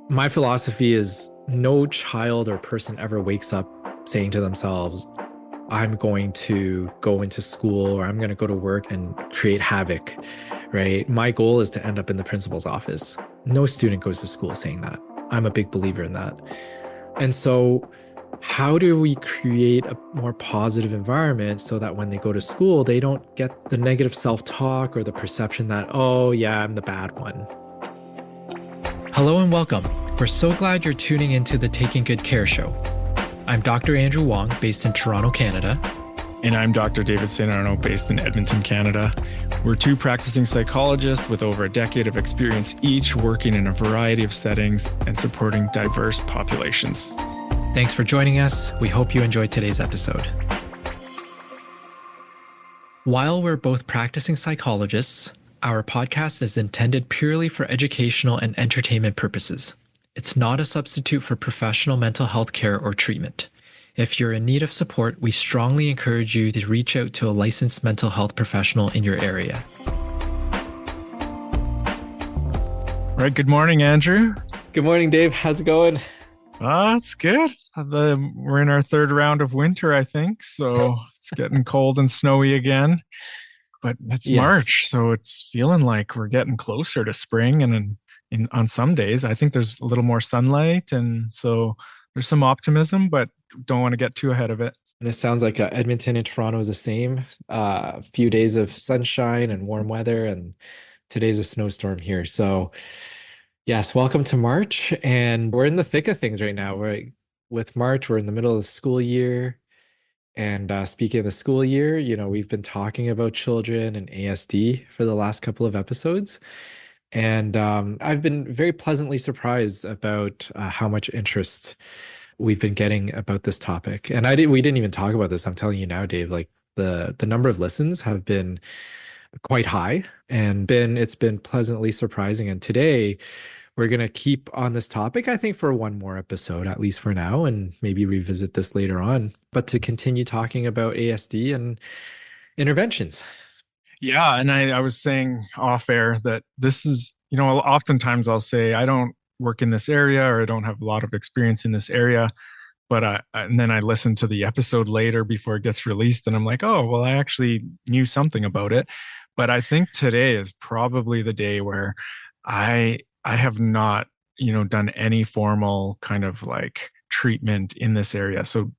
My philosophy is no child or person ever wakes up saying to themselves, I'm going to go into school or I'm going to go to work and create havoc, right? My goal is to end up in the principal's office. No student goes to school saying that. I'm a big believer in that. And so, how do we create a more positive environment so that when they go to school, they don't get the negative self-talk or the perception that, oh, yeah, I'm the bad one? Hello and welcome. We're so glad you're tuning into the Taking Good Care show. I'm Dr. Andrew Wong, based in Toronto, Canada. And I'm Dr. David St. Arno, based in Edmonton, Canada. We're two practicing psychologists with over a decade of experience each, working in a variety of settings and supporting diverse populations. Thanks for joining us. We hope you enjoyed today's episode. While we're both practicing psychologists, our podcast is intended purely for educational and entertainment purposes. It's not a substitute for professional mental health care or treatment. If you're in need of support, we strongly encourage you to reach out to a licensed mental health professional in your area. All right. Good morning, Andrew. Good morning, Dave. How's it going? It's good. We're in our third round of winter, I think. So it's getting cold and snowy again. But it's Yes. March, so it's feeling like we're getting closer to spring. And on some days, I think there's a little more sunlight. And so there's some optimism, but don't want to get too ahead of it. And it sounds like Edmonton and Toronto is the same. A few days of sunshine and warm weather, and today's a snowstorm here. So, yes, welcome to March. And we're in the thick of things right now. With March, we're in the middle of the school year. And speaking of the school year, we've been talking about children and ASD for the last couple of episodes. And I've been very pleasantly surprised about how much interest we've been getting about this topic. And we didn't even talk about this. I'm telling you now, Dave, like the number of listens have been quite high and it's been pleasantly surprising. And today we're going to keep on this topic, I think, for one more episode, at least for now, and maybe revisit this later on, but to continue talking about ASD and interventions. Yeah. And I was saying off air that this is, oftentimes I'll say, I don't work in this area or I don't have a lot of experience in this area. But and then I listen to the episode later before it gets released, and I'm like, oh, well, I actually knew something about it. But I think today is probably the day where I have not, done any formal kind of like treatment in this area. So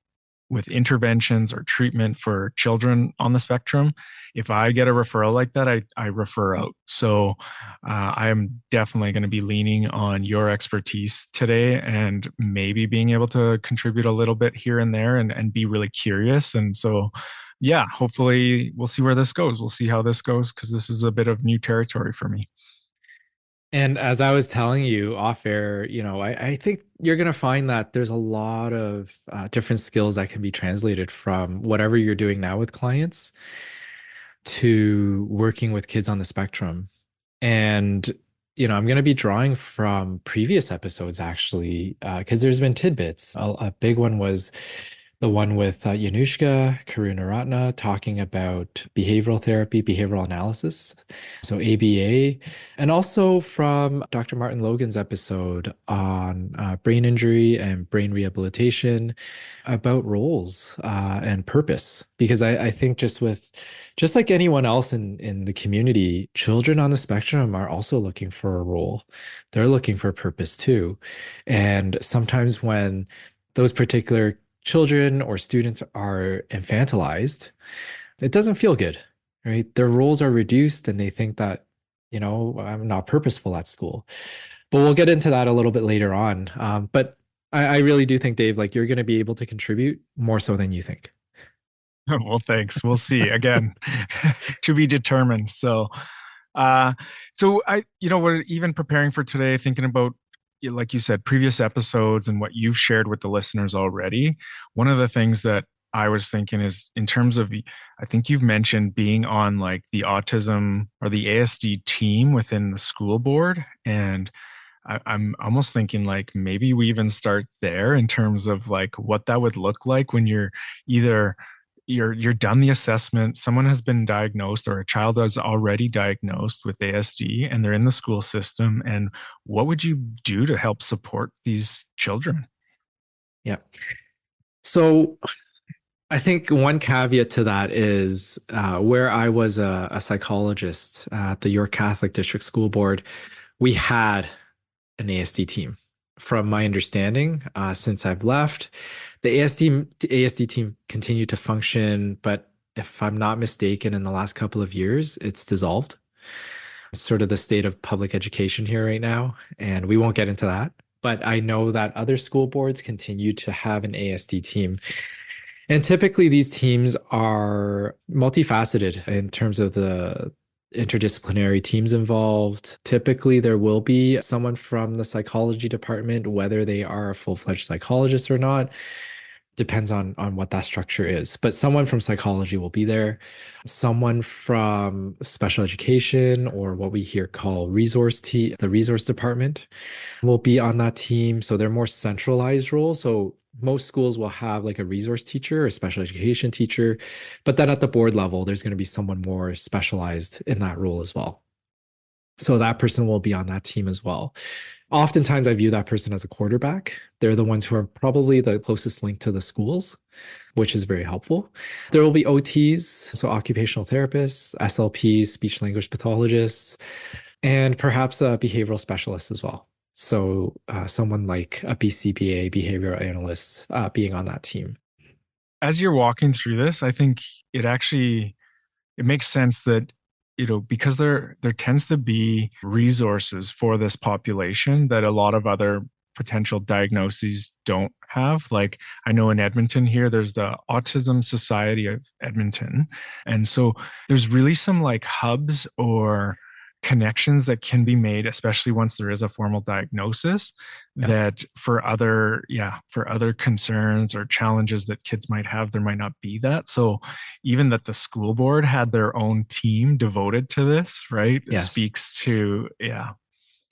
with interventions or treatment for children on the spectrum, if I get a referral like that, I refer out. So I am definitely going to be leaning on your expertise today and maybe being able to contribute a little bit here and there and be really curious. And so, yeah, hopefully we'll see where this goes. We'll see how this goes because this is a bit of new territory for me. And as I was telling you off air, I think you're going to find that there's a lot of different skills that can be translated from whatever you're doing now with clients to working with kids on the spectrum. And, I'm going to be drawing from previous episodes actually, because there's been tidbits. A big one was the one with Yanushka Karunaratna talking about behavioral therapy, behavioral analysis, so ABA, and also from Dr. Martin Logan's episode on brain injury and brain rehabilitation about roles and purpose. Because I think just like anyone else in the community, children on the spectrum are also looking for a role. They're looking for purpose too. And sometimes when those particular children or students are infantilized, it doesn't feel good, right? Their roles are reduced and they think that, I'm not purposeful at school. But we'll get into that a little bit later on. But I really do think, Dave, like you're going to be able to contribute more so than you think. Well, thanks. We'll see. Again, to be determined. Uh, so we're even preparing for today, thinking about, like you said, previous episodes and what you've shared with the listeners already. One of the things that I was thinking is in terms of, I think you've mentioned being on like the autism or the ASD team within the school board. And I'm almost thinking like maybe we even start there in terms of like what that would look like when you're either you're done the assessment, someone has been diagnosed or a child is already diagnosed with ASD and they're in the school system, and what would you do to help support these children? Yeah. So I think one caveat to that is where I was a psychologist at the York Catholic District School Board, we had an ASD team. From my understanding, since I've left, the ASD team continued to function, but if I'm not mistaken, in the last couple of years, it's dissolved. It's sort of the state of public education here right now, and we won't get into that. But I know that other school boards continue to have an ASD team. And typically, these teams are multifaceted in terms of the interdisciplinary teams involved. Typically, there will be someone from the psychology department, whether they are a full-fledged psychologist or not. Depends on what that structure is. But someone from psychology will be there. Someone from special education or what we here call the resource department will be on that team. So they're more centralized roles. So most schools will have like a resource teacher or special education teacher, but then at the board level, there's going to be someone more specialized in that role as well. So that person will be on that team as well. Oftentimes, I view that person as a quarterback. They're the ones who are probably the closest link to the schools, which is very helpful. There will be OTs, so occupational therapists, SLPs, speech language pathologists, and perhaps a behavioral specialist as well. So someone like a BCBA, behavioral analyst, being on that team. As you're walking through this, I think it actually it makes sense that because there tends to be resources for this population that a lot of other potential diagnoses don't have. Like I know in Edmonton here, there's the Autism Society of Edmonton. And so there's really some like hubs or connections that can be made, especially once there is a formal diagnosis, Yeah. that for other concerns or challenges that kids might have, there might not be that. So even that the school board had their own team devoted to this, right, Yes. speaks to, yeah.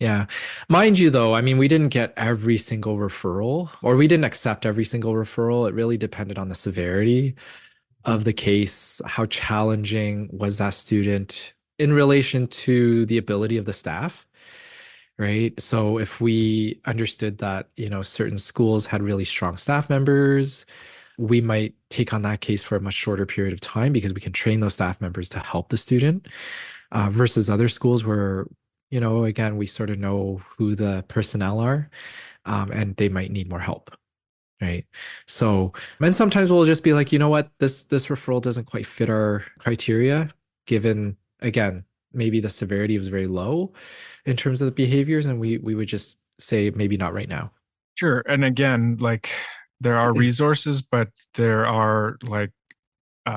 Yeah. Mind you, though, I mean, we didn't get every single referral, or we didn't accept every single referral. It really depended on the severity of the case. How challenging was that student in relation to the ability of the staff, right? So if we understood that, certain schools had really strong staff members, we might take on that case for a much shorter period of time because we can train those staff members to help the student, versus other schools where, again, we sort of know who the personnel are, and they might need more help. Right. So, and sometimes we'll just be like, you know what, this referral doesn't quite fit our criteria, given again, maybe the severity was very low in terms of the behaviors, and we would just say maybe not right now. Sure. And again, like there are resources, but there are like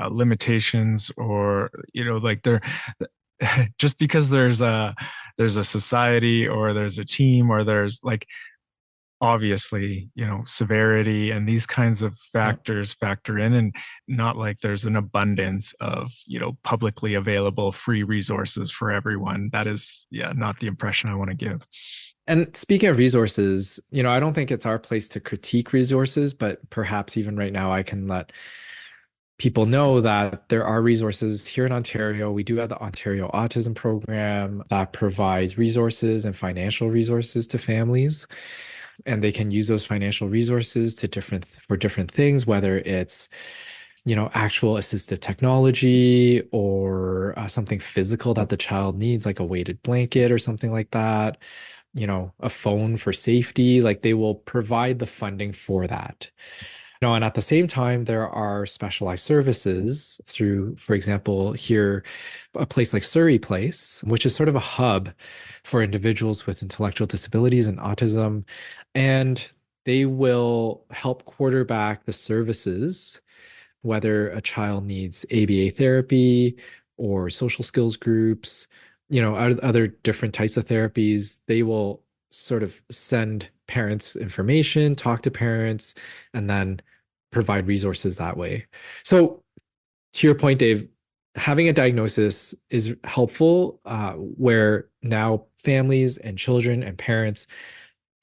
limitations, or like there just because there's a society or there's a team or there's like obviously severity and these kinds of Yeah. factors factor in, and not like there's an abundance of publicly available free resources for everyone. That is, yeah, not the impression I want to give. And speaking of resources, I don't think it's our place to critique resources, but perhaps even right now I can let people know that there are resources here in Ontario. We do have the Ontario Autism Program that provides resources and financial resources to families, and they can use those financial resources for different things, whether it's actual assistive technology or something physical that the child needs, like a weighted blanket or something like that, a phone for safety. Like they will provide the funding for that. And at the same time, there are specialized services through, for example, here, a place like Surrey Place, which is sort of a hub for individuals with intellectual disabilities and autism. And they will help quarterback the services, whether a child needs ABA therapy or social skills groups, other different types of therapies. They will sort of send parents information, talk to parents, and then provide resources that way. So, to your point, Dave, having a diagnosis is helpful, where now families and children and parents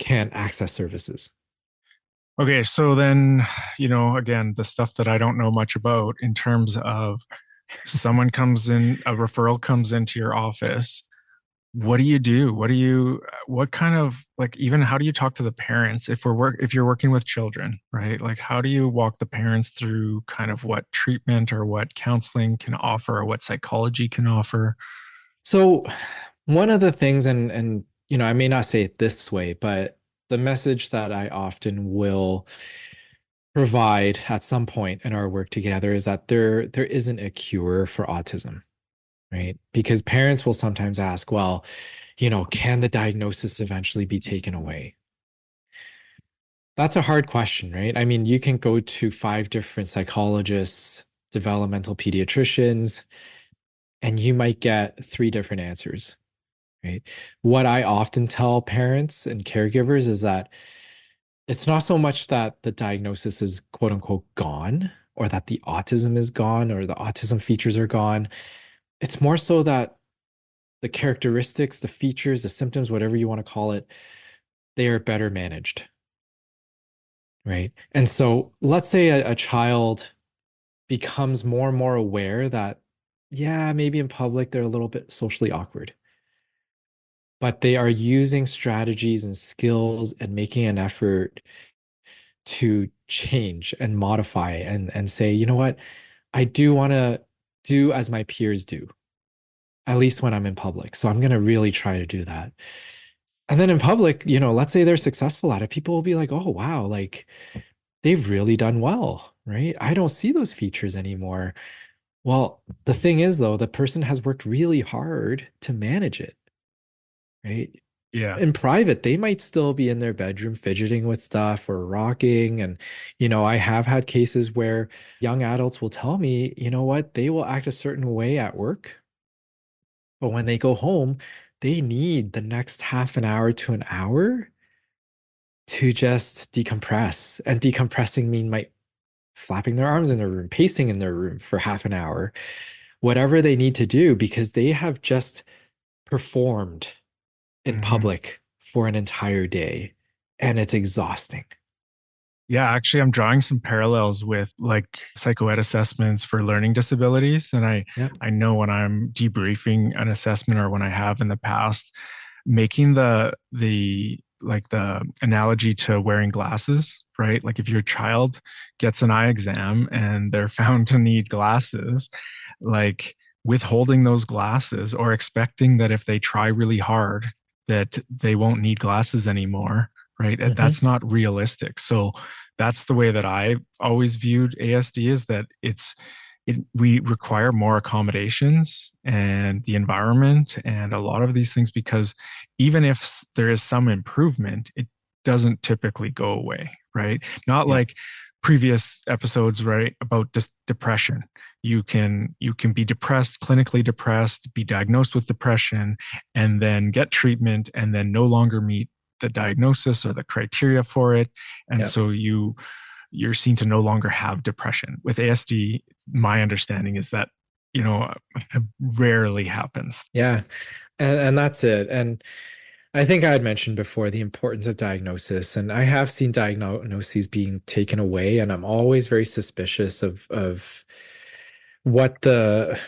can access services. Okay, so then, again, the stuff that I don't know much about in terms of someone comes in, a referral comes into your office. What do you do? What kind of like, even how do you talk to the parents if you're working with children, right? Like, how do you walk the parents through kind of what treatment or what counseling can offer or what psychology can offer? So one of the things, and I may not say it this way, but the message that I often will provide at some point in our work together is that there isn't a cure for autism, right? Because parents will sometimes ask, well, can the diagnosis eventually be taken away? That's a hard question, right? I mean, you can go to five different psychologists, developmental pediatricians, and you might get three different answers, right? What I often tell parents and caregivers is that it's not so much that the diagnosis is quote unquote gone or that the autism is gone or the autism features are gone. It's more so that the characteristics, the features, the symptoms, whatever you want to call it, they are better managed, right? And so let's say a child becomes more and more aware that, yeah, maybe in public they're a little bit socially awkward, but they are using strategies and skills and making an effort to change and modify and say, you know what, I do want to do as my peers do, at least when I'm in public. So I'm going to really try to do that. And then in public, let's say they're successful at it, people will be like, oh, wow, like they've really done well, right? I don't see those features anymore. Well, the thing is, though, the person has worked really hard to manage it, right? Yeah. In private, they might still be in their bedroom fidgeting with stuff or rocking. And, I have had cases where young adults will tell me, you know what, they will act a certain way at work, but when they go home, they need the next half an hour to an hour to just decompress. And decompressing mean might flapping their arms in their room, pacing in their room for half an hour, whatever they need to do because they have just performed in Hmm. public for an entire day and it's exhausting. Yeah, actually, I'm drawing some parallels with like psychoed assessments for learning disabilities. And Yeah. I know when I'm debriefing an assessment or when I have in the past, making the analogy to wearing glasses, right? Like if your child gets an eye exam and they're found to need glasses, like withholding those glasses or expecting that if they try really hard that they won't need glasses anymore, right? Hmm. That's not realistic. So that's the way that I always viewed ASD, is that we require more accommodations and the environment and a lot of these things, because even if there is some improvement, it doesn't typically go away, right? Not Yeah. like previous episodes, right, about depression. You can be depressed, clinically depressed, be diagnosed with depression, and then get treatment and then no longer meet the diagnosis or the criteria for it. And Yeah. so you're seen to no longer have depression. With ASD, my understanding is that, you know, rarely happens. Yeah. And that's it. And I think I had mentioned before the importance of diagnosis, and I have seen diagnoses being taken away, and I'm always very suspicious of what the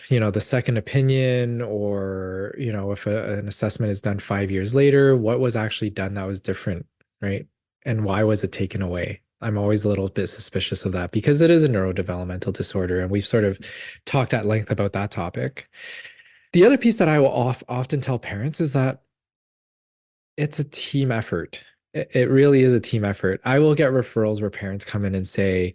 second opinion or, if an assessment is done 5 years later, what was actually done that was different, right? And why was it taken away? I'm always a little bit suspicious of that because it is a neurodevelopmental disorder, and we've sort of talked at length about that topic. The other piece that I will often tell parents is that it's a team effort. It really is a team effort. I will get referrals where parents come in and say,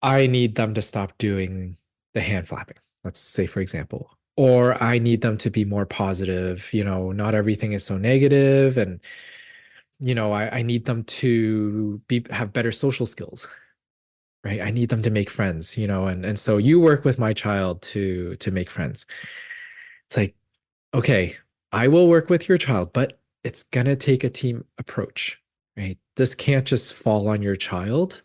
I need them to stop doing the hand flapping, let's say, for example, or I need them to be more positive. Not everything is so negative, and I need them to have better social skills, right? I need them to make friends, and so you work with my child to make friends. It's like, okay, I will work with your child, but it's gonna take a team approach, right? This can't just fall on your child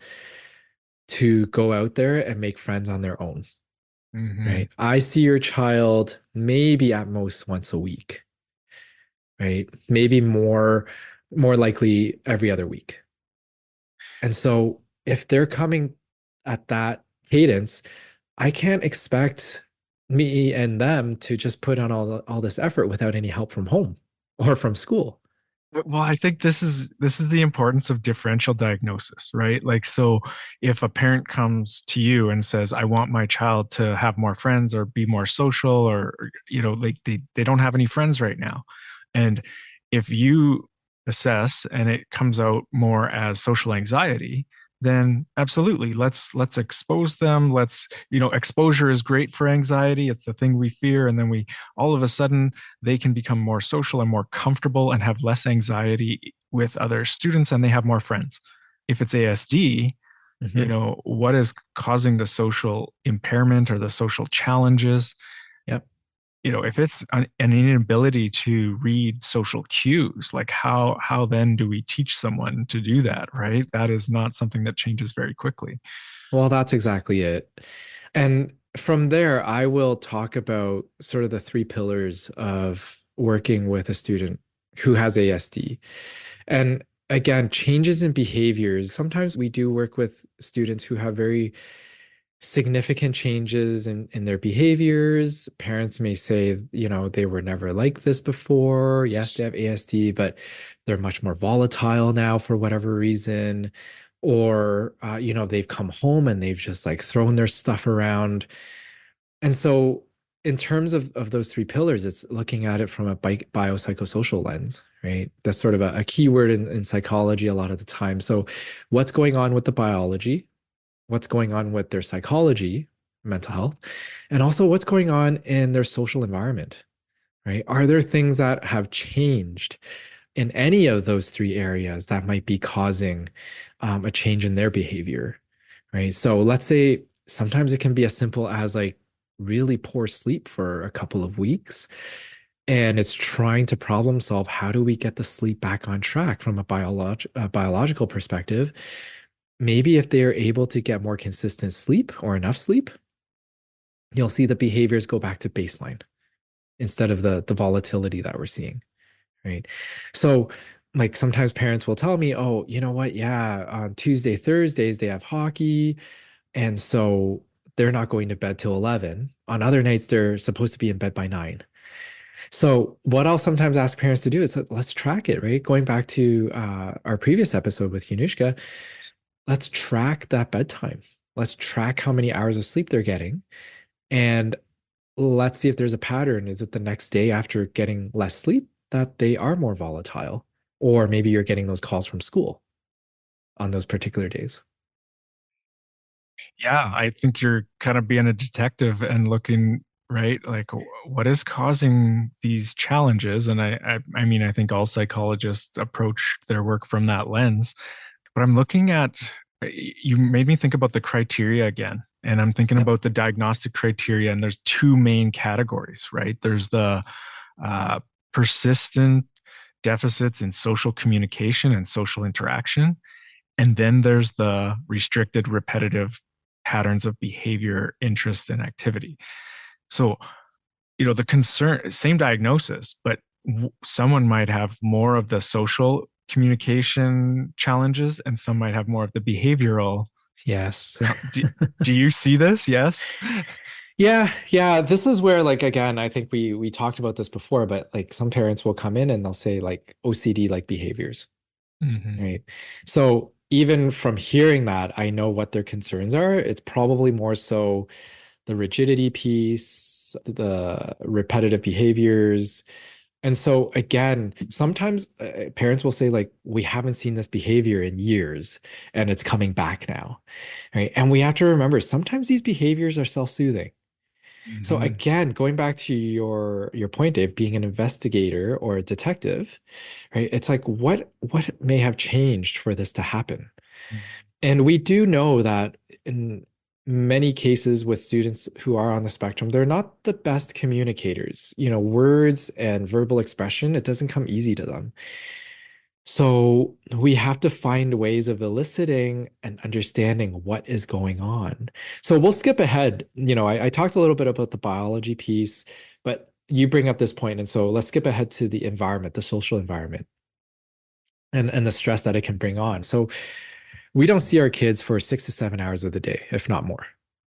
to go out there and make friends on their own, Mm-hmm. right? I see your child maybe at most once a week, right? Maybe more likely every other week. And so if they're coming at that cadence, I can't expect me and them to just put on all this effort without any help from home or from school. Well, I think this is the importance of differential diagnosis, right? Like, so if a parent comes to you and says, "I want my child to have more friends or be more social," or like they don't have any friends right now, and if you assess and it comes out more as social anxiety, then absolutely, let's expose them. Exposure is great for anxiety. It's the thing we fear, and then we all of a sudden they can become more social and more comfortable and have less anxiety with other students and they have more friends. If it's ASD, Hmm. what is causing the social impairment or the social challenges? Yep. If it's an inability to read social cues, like how then do we teach someone to do that, right? That is not something that changes very quickly. Well, that's exactly it. And from there, I will talk about sort of the three pillars of working with a student who has ASD. And again, changes in behaviors. Sometimes we do work with students who have very significant changes in their behaviors. Parents may say, they were never like this before. Yes, they have ASD, but they're much more volatile now for whatever reason. Or, they've come home and they've just like thrown their stuff around. And so, in terms of those three pillars, it's looking at it from a biopsychosocial lens, right? That's sort of a key word in psychology a lot of the time. So, what's going on with the biology? What's going on with their psychology, mental health, and also what's going on in their social environment, right? Are there things that have changed in any of those three areas that might be causing a change in their behavior, right? So let's say sometimes it can be as simple as like really poor sleep for a couple of weeks. And it's trying to problem solve how do we get the sleep back on track from a biological perspective. Maybe if they are able to get more consistent sleep or enough sleep, you'll see the behaviors go back to baseline instead of the volatility that we're seeing, right? So like sometimes parents will tell me, "Oh, you know what? Yeah, on Tuesday, Thursdays they have hockey, and so they're not going to bed till 11. On other nights they're supposed to be in bed by 9." So what I'll sometimes ask parents to do is let's track it, right? Going back to our previous episode with Yanushka, let's track that bedtime. Let's track how many hours of sleep they're getting. And let's see if there's a pattern. Is it the next day after getting less sleep that they are more volatile? Or maybe you're getting those calls from school on those particular days. Yeah, I think you're kind of being a detective and looking, right, like what is causing these challenges. And I mean, I think all psychologists approach their work from that lens. But I'm looking at, you made me think about the criteria again. And I'm thinking Yep. about the diagnostic criteria, and there's two main categories, right? There's the uh, persistent deficits in social communication and social interaction. And then there's the restricted repetitive patterns of behavior, interest, and activity. So, the concern, same diagnosis, but someone might have more of the social communication challenges and some might have more of the behavioral. Yes. Do you see this? Yes. Yeah, yeah. This is where, like, again, I think we talked about this before, but like some parents will come in and they'll say like OCD like behaviors, Mm-hmm. right? So even from hearing that, I know what their concerns are. It's probably more so the rigidity piece, the repetitive behaviors. And so again, sometimes parents will say like, we haven't seen this behavior in years and it's coming back now, right? And we have to remember sometimes these behaviors are self-soothing. So Mm-hmm. again, going back to your point, Dave, being an investigator or a detective, right? It's like what may have changed for this to happen? And we do know that in many cases with students who are on the spectrum, they're not the best communicators. Words and verbal expression, it doesn't come easy to them. So we have to find ways of eliciting and understanding what is going on. So we'll skip ahead. I talked a little bit about the biology piece, but you bring up this point, and so let's skip ahead to the environment, the social environment, and the stress that it can bring on. So we don't see our kids for 6 to 7 hours of the day, if not more,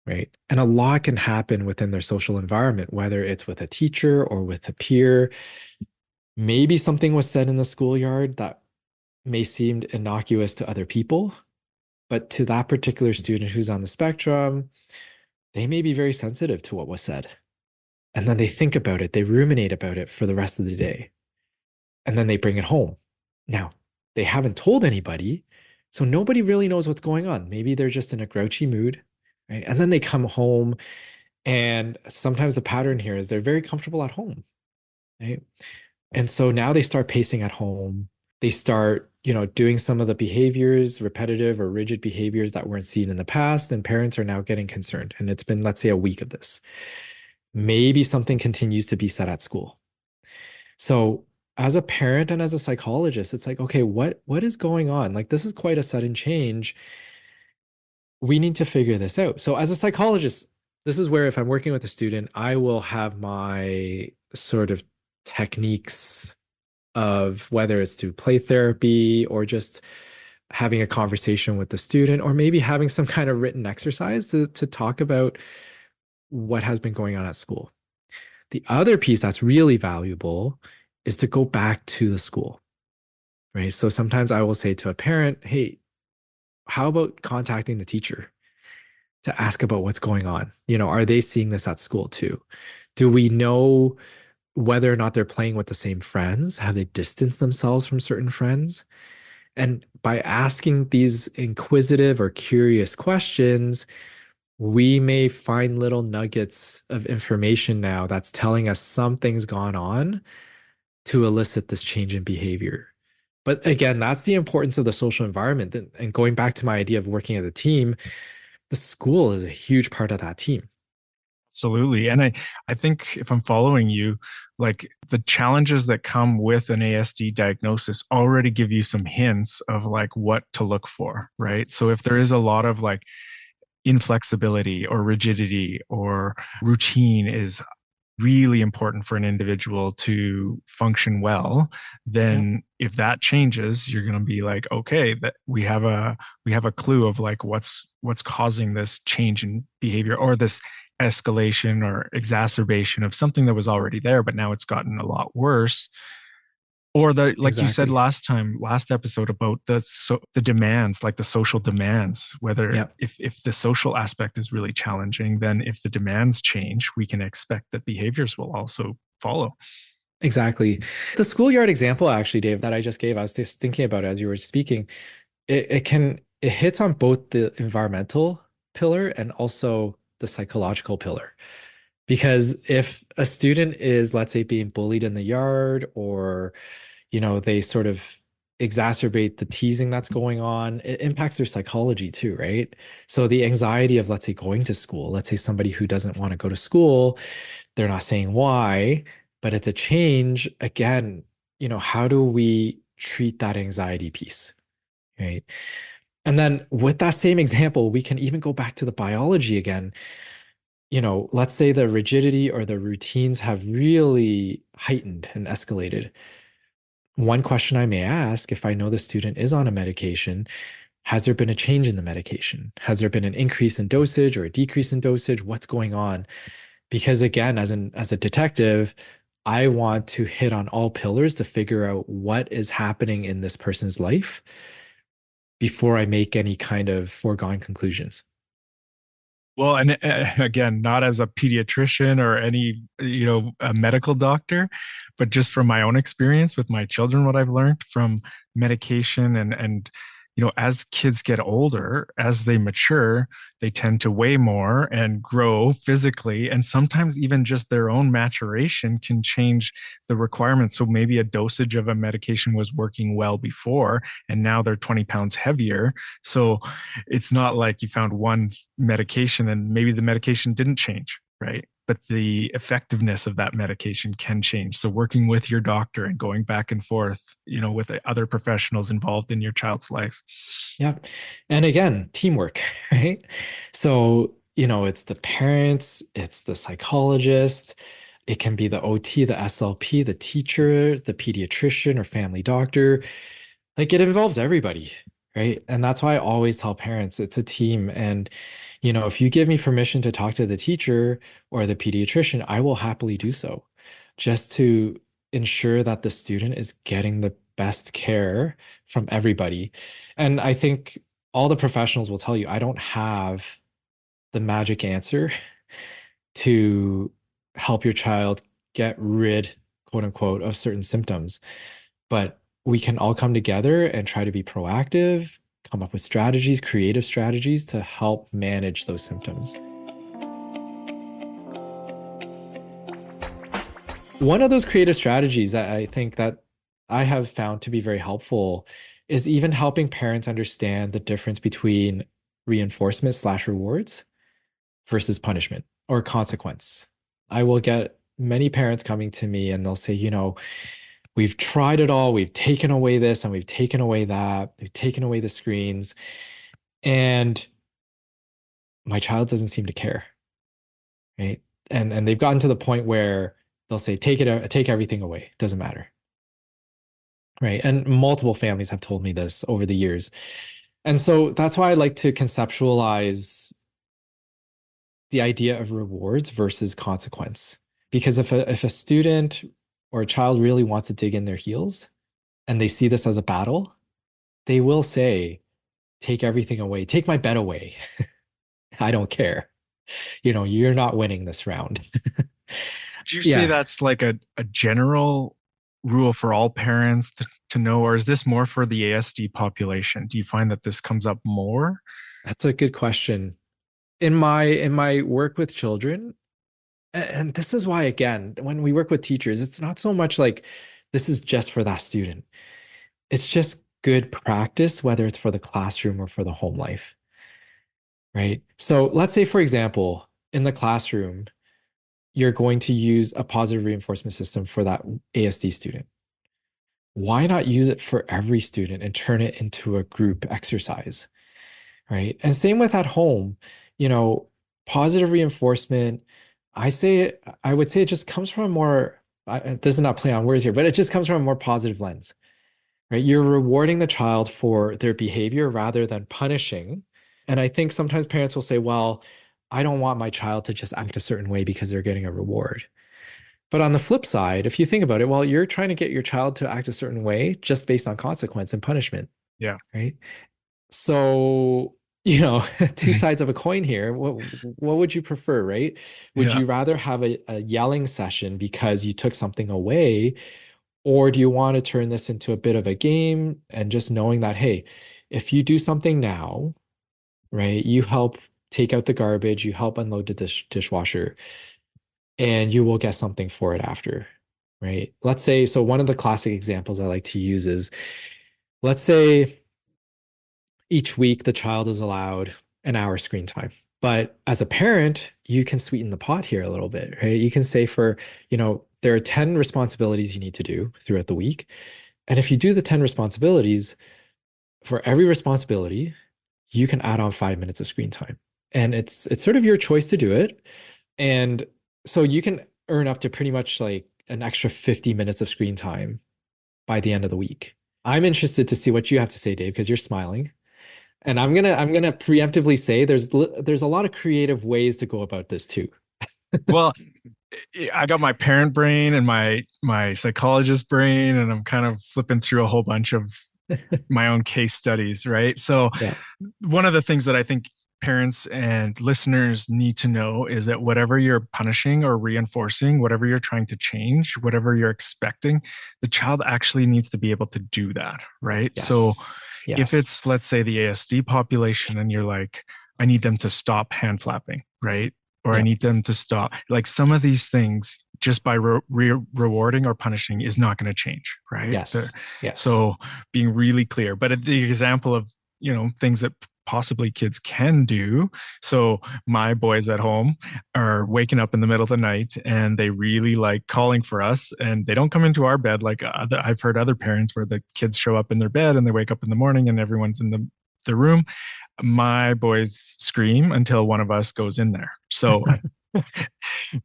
right? And a lot can happen within their social environment, whether it's with a teacher or with a peer. Maybe something was said in the schoolyard that may seem innocuous to other people, but to that particular student who's on the spectrum, they may be very sensitive to what was said. And then they think about it, they ruminate about it for the rest of the day, and then they bring it home. Now, they haven't told anybody, so nobody really knows what's going on. Maybe they're just in a grouchy mood, right? And then they come home, and sometimes the pattern here is they're very comfortable at home, right? And so now they start pacing at home. They start, doing some of the behaviors, repetitive or rigid behaviors that weren't seen in the past, and parents are now getting concerned. And it's been, let's say, a week of this. Maybe something continues to be said at school. So as a parent and as a psychologist, it's like, okay, what is going on? Like this is quite a sudden change. We need to figure this out. So as a psychologist, this is where if I'm working with a student, I will have my sort of techniques of whether it's through play therapy or just having a conversation with the student, or maybe having some kind of written exercise to talk about what has been going on at school. The other piece that's really valuable is to go back to the school, right? So sometimes I will say to a parent, hey, how about contacting the teacher to ask about what's going on? Are they seeing this at school too? Do we know whether or not they're playing with the same friends? Have they distanced themselves from certain friends? And by asking these inquisitive or curious questions, we may find little nuggets of information now that's telling us something's gone on to elicit this change in behavior. But again, that's the importance of the social environment. And going back to my idea of working as a team, the school is a huge part of that team. Absolutely. And I think if I'm following you, like the challenges that come with an ASD diagnosis already give you some hints of like what to look for, right? So if there is a lot of like inflexibility or rigidity or routine is really important for an individual to function well, Yeah, then if that changes, you're going to be like, okay, that we have a clue of like what's causing this change in behavior or this escalation or exacerbation of something that was already there, but now it's gotten a lot worse. Or the like you said exactly. last episode about the demands, like the social demands, whether Yeah, if the social aspect is really challenging, then if the demands change, we can expect that behaviors will also follow. exactly. The schoolyard example, actually, Dave, that I just gave, I was just thinking about it as you were speaking. It hits on both the environmental pillar and also the psychological pillar. Because if a student is, let's say, being bullied in the yard, or, they sort of exacerbate the teasing that's going on, it impacts their psychology too, right? So the anxiety of, let's say, going to school, let's say somebody who doesn't want to go to school, they're not saying why, but it's a change. Again, how do we treat that anxiety piece, right? And then with that same example, we can even go back to the biology again. Let's say the rigidity or the routines have really heightened and escalated. One question I may ask, if I know the student is on a medication, has there been a change in the medication? Has there been an increase in dosage or a decrease in dosage? What's going on? Because again, as a detective, I want to hit on all pillars to figure out what is happening in this person's life before I make any kind of foregone conclusions. Well, and again, not as a pediatrician or any, a medical doctor, but just from my own experience with my children, what I've learned from medication and as kids get older, as they mature, they tend to weigh more and grow physically, and sometimes even just their own maturation can change the requirements. So maybe a dosage of a medication was working well before, and now they're 20 pounds heavier. So it's not like you found one medication and maybe the medication didn't change, right? But the effectiveness of that medication can change. So working with your doctor and going back and forth, with other professionals involved in your child's life. Yeah. And again, teamwork, right? So, it's the parents, it's the psychologist, it can be the OT, the SLP, the teacher, the pediatrician or family doctor. Like it involves everybody, right? And that's why I always tell parents it's a team. And, if you give me permission to talk to the teacher or the pediatrician, I will happily do so just to ensure that the student is getting the best care from everybody. And I think all the professionals will tell you, I don't have the magic answer to help your child get rid, quote unquote, of certain symptoms. But we can all come together and try to be proactive, come up with strategies, creative strategies to help manage those symptoms. One of those creative strategies that I think that I have found to be very helpful is even helping parents understand the difference between reinforcement slash rewards versus punishment or consequence. I will get many parents coming to me and they'll say, we've tried it all. We've taken away this and we've taken away that. We've taken away the screens. And my child doesn't seem to care, right? And they've gotten to the point where they'll say, take everything away. It doesn't matter. Right. And multiple families have told me this over the years. And so that's why I like to conceptualize the idea of rewards versus consequence. Because if a student or a child really wants to dig in their heels and they see this as a battle, they will say, take everything away, take my bed away. I don't care. You're not winning this round. Do you say Yeah, that's like a general rule for all parents to know, or is this more for the ASD population? Do you find that this comes up more? that's a good question. In my work with children, and this is why, again, when we work with teachers, it's not so much like this is just for that student. It's just good practice, whether it's for the classroom or for the home life, right? So let's say, for example, in the classroom, you're going to use a positive reinforcement system for that ASD student. Why not use it for every student and turn it into a group exercise, right? And same with at home, you know, positive reinforcement. I would say it just comes from a more, this is not play on words here, but it just comes from a more positive lens, right? You're rewarding the child for their behavior rather than punishing. And I think sometimes parents will say, well, I don't want my child to just act a certain way because they're getting a reward. But on the flip side, if you think about it, well, you're trying to get your child to act a certain way just based on consequence and punishment, Yeah. right? So, two sides of a coin here. What would you prefer, right? Would Yeah. you rather have a yelling session because you took something away, or do you want to turn this into a bit of a game and just knowing that, hey, if you do something now, right, you help take out the garbage, you help unload the dishwasher, and you will get something for it after, right? Let's say, so one of the classic examples I like to use is, let's say each week the child is allowed an hour screen time. But as a parent, you can sweeten the pot here a little bit, right? You can say there are 10 responsibilities you need to do throughout the week. And if you do the 10 responsibilities, for every responsibility, you can add on 5 minutes of screen time. And it's sort of your choice to do it. And so you can earn up to pretty much like an extra 50 minutes of screen time by the end of the week. I'm interested to see what you have to say, Dave, because you're smiling. And I'm gonna preemptively say there's a lot of creative ways to go about this too. Well, I got my parent brain and my psychologist brain, and I'm kind of flipping through a whole bunch of my own case studies, right? So Yeah. one of the things that I think parents and listeners need to know is that whatever you're punishing or reinforcing, whatever you're trying to change, whatever you're expecting, the child actually needs to be able to do that, right? So Yes. if it's, Yes. let's say, the ASD population, and you're like, I need them to stop hand flapping, right? Or I Yeah. need them to stop, like some of these things, just by rewarding or punishing is not going to change, right? Yes. Yes. So being really clear, but the example of, things that possibly kids can do. So my boys at home are waking up in the middle of the night and they really like calling for us, and they don't come into our bed like I've heard other parents where the kids show up in their bed and they wake up in the morning and everyone's in the room. My boys scream until one of us goes in there. So,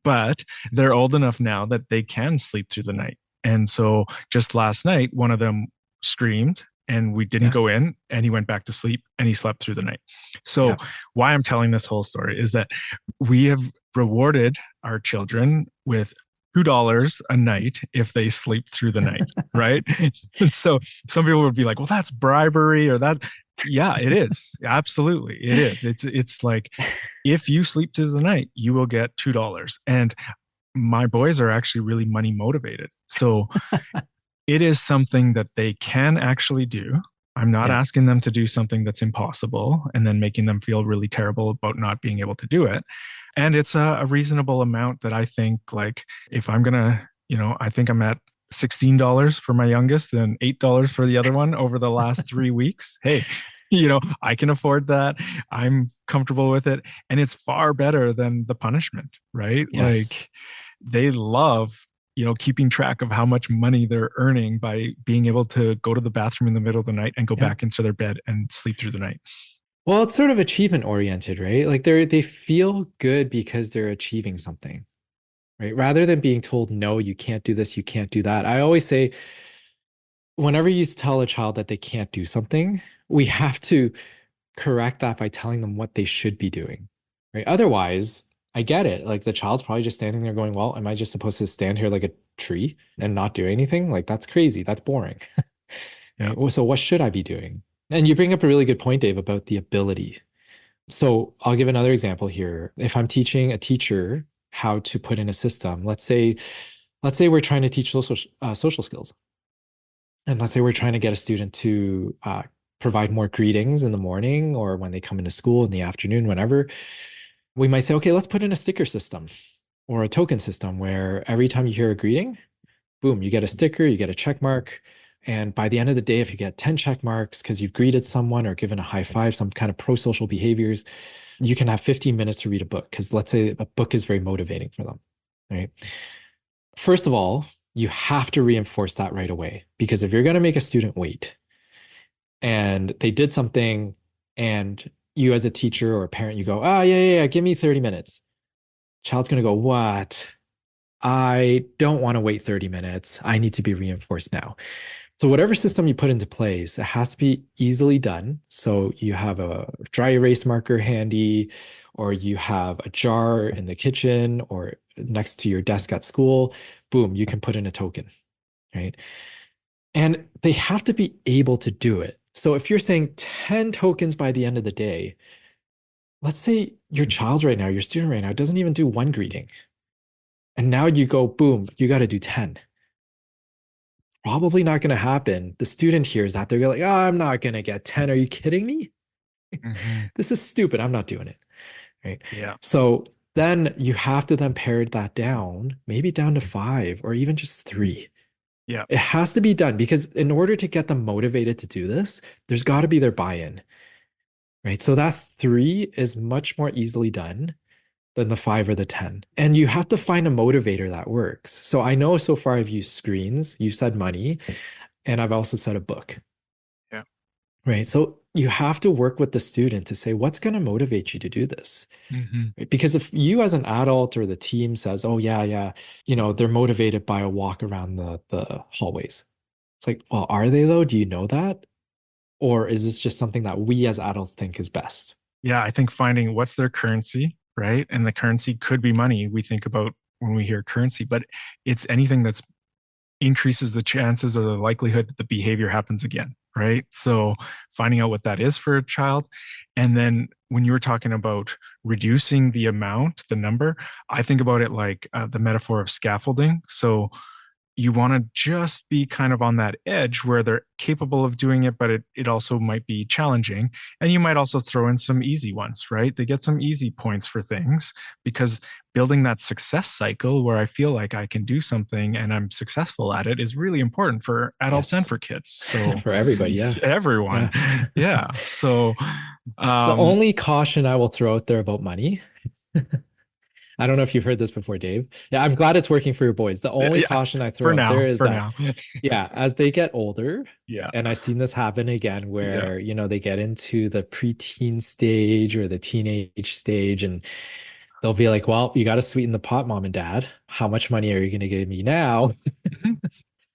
but they're old enough now that they can sleep through the night. And so just last night, one of them screamed and we didn't Yeah. go in, and he went back to sleep and he slept through the night. So Yeah. why I'm telling this whole story is that we have rewarded our children with $2 a night if they sleep through the night, right? And so some people would be like, well, that's bribery or that. Yeah, it is. Absolutely. It is. It's like if you sleep through the night, you will get $2. And my boys are actually really money motivated. So it is something that they can actually do. I'm not Yeah. asking them to do something that's impossible and then making them feel really terrible about not being able to do it. And it's a reasonable amount that I think, like, if I'm going to, I think I'm at $16 for my youngest and $8 for the other one over the last 3 weeks. Hey, I can afford that. I'm comfortable with it. And it's far better than the punishment, right? Yes. Like, they love keeping track of how much money they're earning by being able to go to the bathroom in the middle of the night and go Yeah. back into their bed and sleep through the night. Well, it's sort of achievement oriented, right? Like they feel good because they're achieving something, right? Rather than being told, no, you can't do this, you can't do that. I always say, whenever you tell a child that they can't do something, we have to correct that by telling them what they should be doing, right? Otherwise, I get it. Like the child's probably just standing there going, well, am I just supposed to stand here like a tree and not do anything? Like that's crazy. That's boring, Yeah. right? Well, so what should I be doing? And you bring up a really good point, Dave, about the ability. So I'll give another example here. If I'm teaching a teacher how to put in a system, let's say we're trying to teach social skills. And let's say we're trying to get a student to provide more greetings in the morning or when they come into school in the afternoon, whenever. We might say, okay, let's put in a sticker system or a token system where every time you hear a greeting, boom, you get a sticker, you get a check mark. And by the end of the day, if you get 10 check marks because you've greeted someone or given a high five, some kind of pro-social behaviors, you can have 15 minutes to read a book because let's say a book is very motivating for them, right? First of all, you have to reinforce that right away because if you're going to make a student wait and they did something and you as a teacher or a parent, you go, ah, yeah, yeah, yeah, give me 30 minutes. Child's going to go, what? I don't want to wait 30 minutes. I need to be reinforced now. So whatever system you put into place, it has to be easily done. So you have a dry erase marker handy, or you have a jar in the kitchen or next to your desk at school. Boom, you can put in a token, right? And they have to be able to do it. So if you're saying 10 tokens by the end of the day, let's say your child right now, your student right now, doesn't even do one greeting. And now you go, boom, you got to do 10. Probably not going to happen. The student hears that. They're like, oh, I'm not going to get 10. Are you kidding me? Mm-hmm. This is stupid. I'm not doing it. Right. Yeah. So then you have to then pare that down, maybe down to five or even just three. Yeah. It has to be done because in order to get them motivated to do this, there's got to be their buy-in, right? So that three is much more easily done than the five or the 10. And you have to find a motivator that works. So I know so far I've used screens, you said money, and I've also said a book, Yeah. right? So you have to work with the student to say, what's going to motivate you to do this? Mm-hmm. Right? Because if you as an adult or the team says, oh, yeah, yeah, they're motivated by a walk around the hallways. It's like, well, are they though? Do you know that? Or is this just something that we as adults think is best? Yeah. I think finding what's their currency, right? And the currency could be money. We think about when we hear currency, but it's anything that's increases the chances or the likelihood that the behavior happens again, right? So finding out what that is for a child. And then when you were talking about reducing the amount, the number, I think about it like the metaphor of scaffolding. So you want to just be kind of on that edge where they're capable of doing it, but it also might be challenging. And you might also throw in some easy ones, right? They get some easy points for things because building that success cycle where I feel like I can do something and I'm successful at it is really important for adults and Yes. for kids. So For everybody, yeah. everyone. Yeah. Yeah. So, The um, only caution I will throw out there about money, I don't know if you've heard this before, Dave. Yeah, I'm glad it's working for your boys. The only yeah, caution I throw out there is for that, now. yeah, as they get older, Yeah. and I've seen this happen again Yeah. where, they get into the preteen stage or the teenage stage, and they'll be like, well, you got to sweeten the pot, mom and dad. How much money are you going to give me now? Mhm.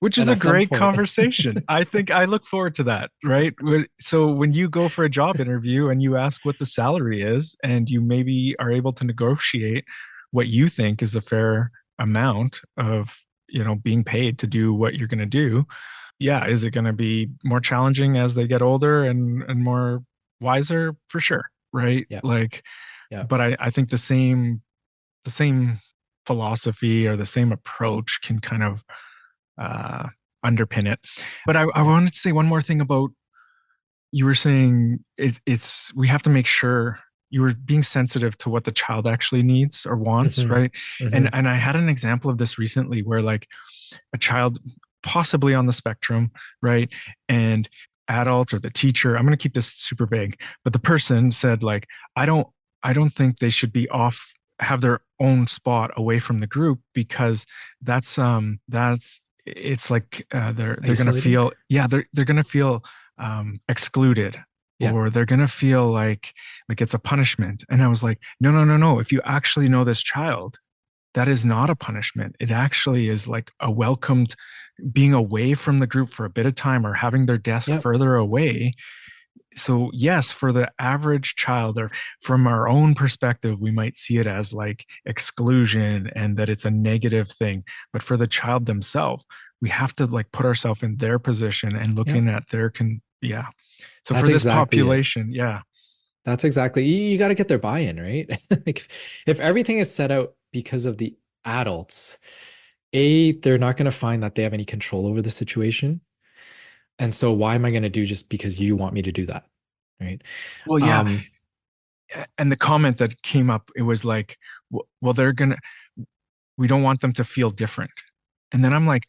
which is And a at some great point, conversation. I think I look forward to that, right? So when you go for a job interview and you ask what the salary is, and you maybe are able to negotiate what you think is a fair amount of, being paid to do what you're going to do, yeah, is it going to be more challenging as they get older and more wiser? For sure, right? yeah, Like, yeah, but I think the same philosophy or the same approach can kind of uh, underpin it. But I yeah. wanted to say one more thing about, you were saying it's we have to make sure, you were being sensitive to what the child actually needs or wants, Hmm. right? And Hmm. and I had an example of this recently where, like, a child possibly on the spectrum, right? And adult or the teacher, I'm going to keep this super vague, but the person said, like, I don't I don't think they should be off, have their own spot away from the group, because that's it's like, they're going to Isolating. feel, yeah, they're going to feel excluded, Yeah, or they're going to feel like it's a punishment. And I was like, no, no, no, no, if you actually know this child, that is not a punishment. It actually is like a welcomed being away from the group for a bit of time, or having their desk yeah, further away. So, yes, for the average child, or from our own perspective, we might see it as like exclusion and that it's a negative thing. But for the child themselves, we have to like put ourselves in their position and yeah. looking at yeah. So for That's this exactly it. population, yeah. That's exactly, you got to get their buy-in, right? Like, if everything is set out because of the adults, A, they're not going to find that they have any control over the situation. And so why am I going to do just because you want me to do that? Right. Well, yeah. Um, And the comment that came up, it was like, well, we don't want them to feel different. And then I'm like,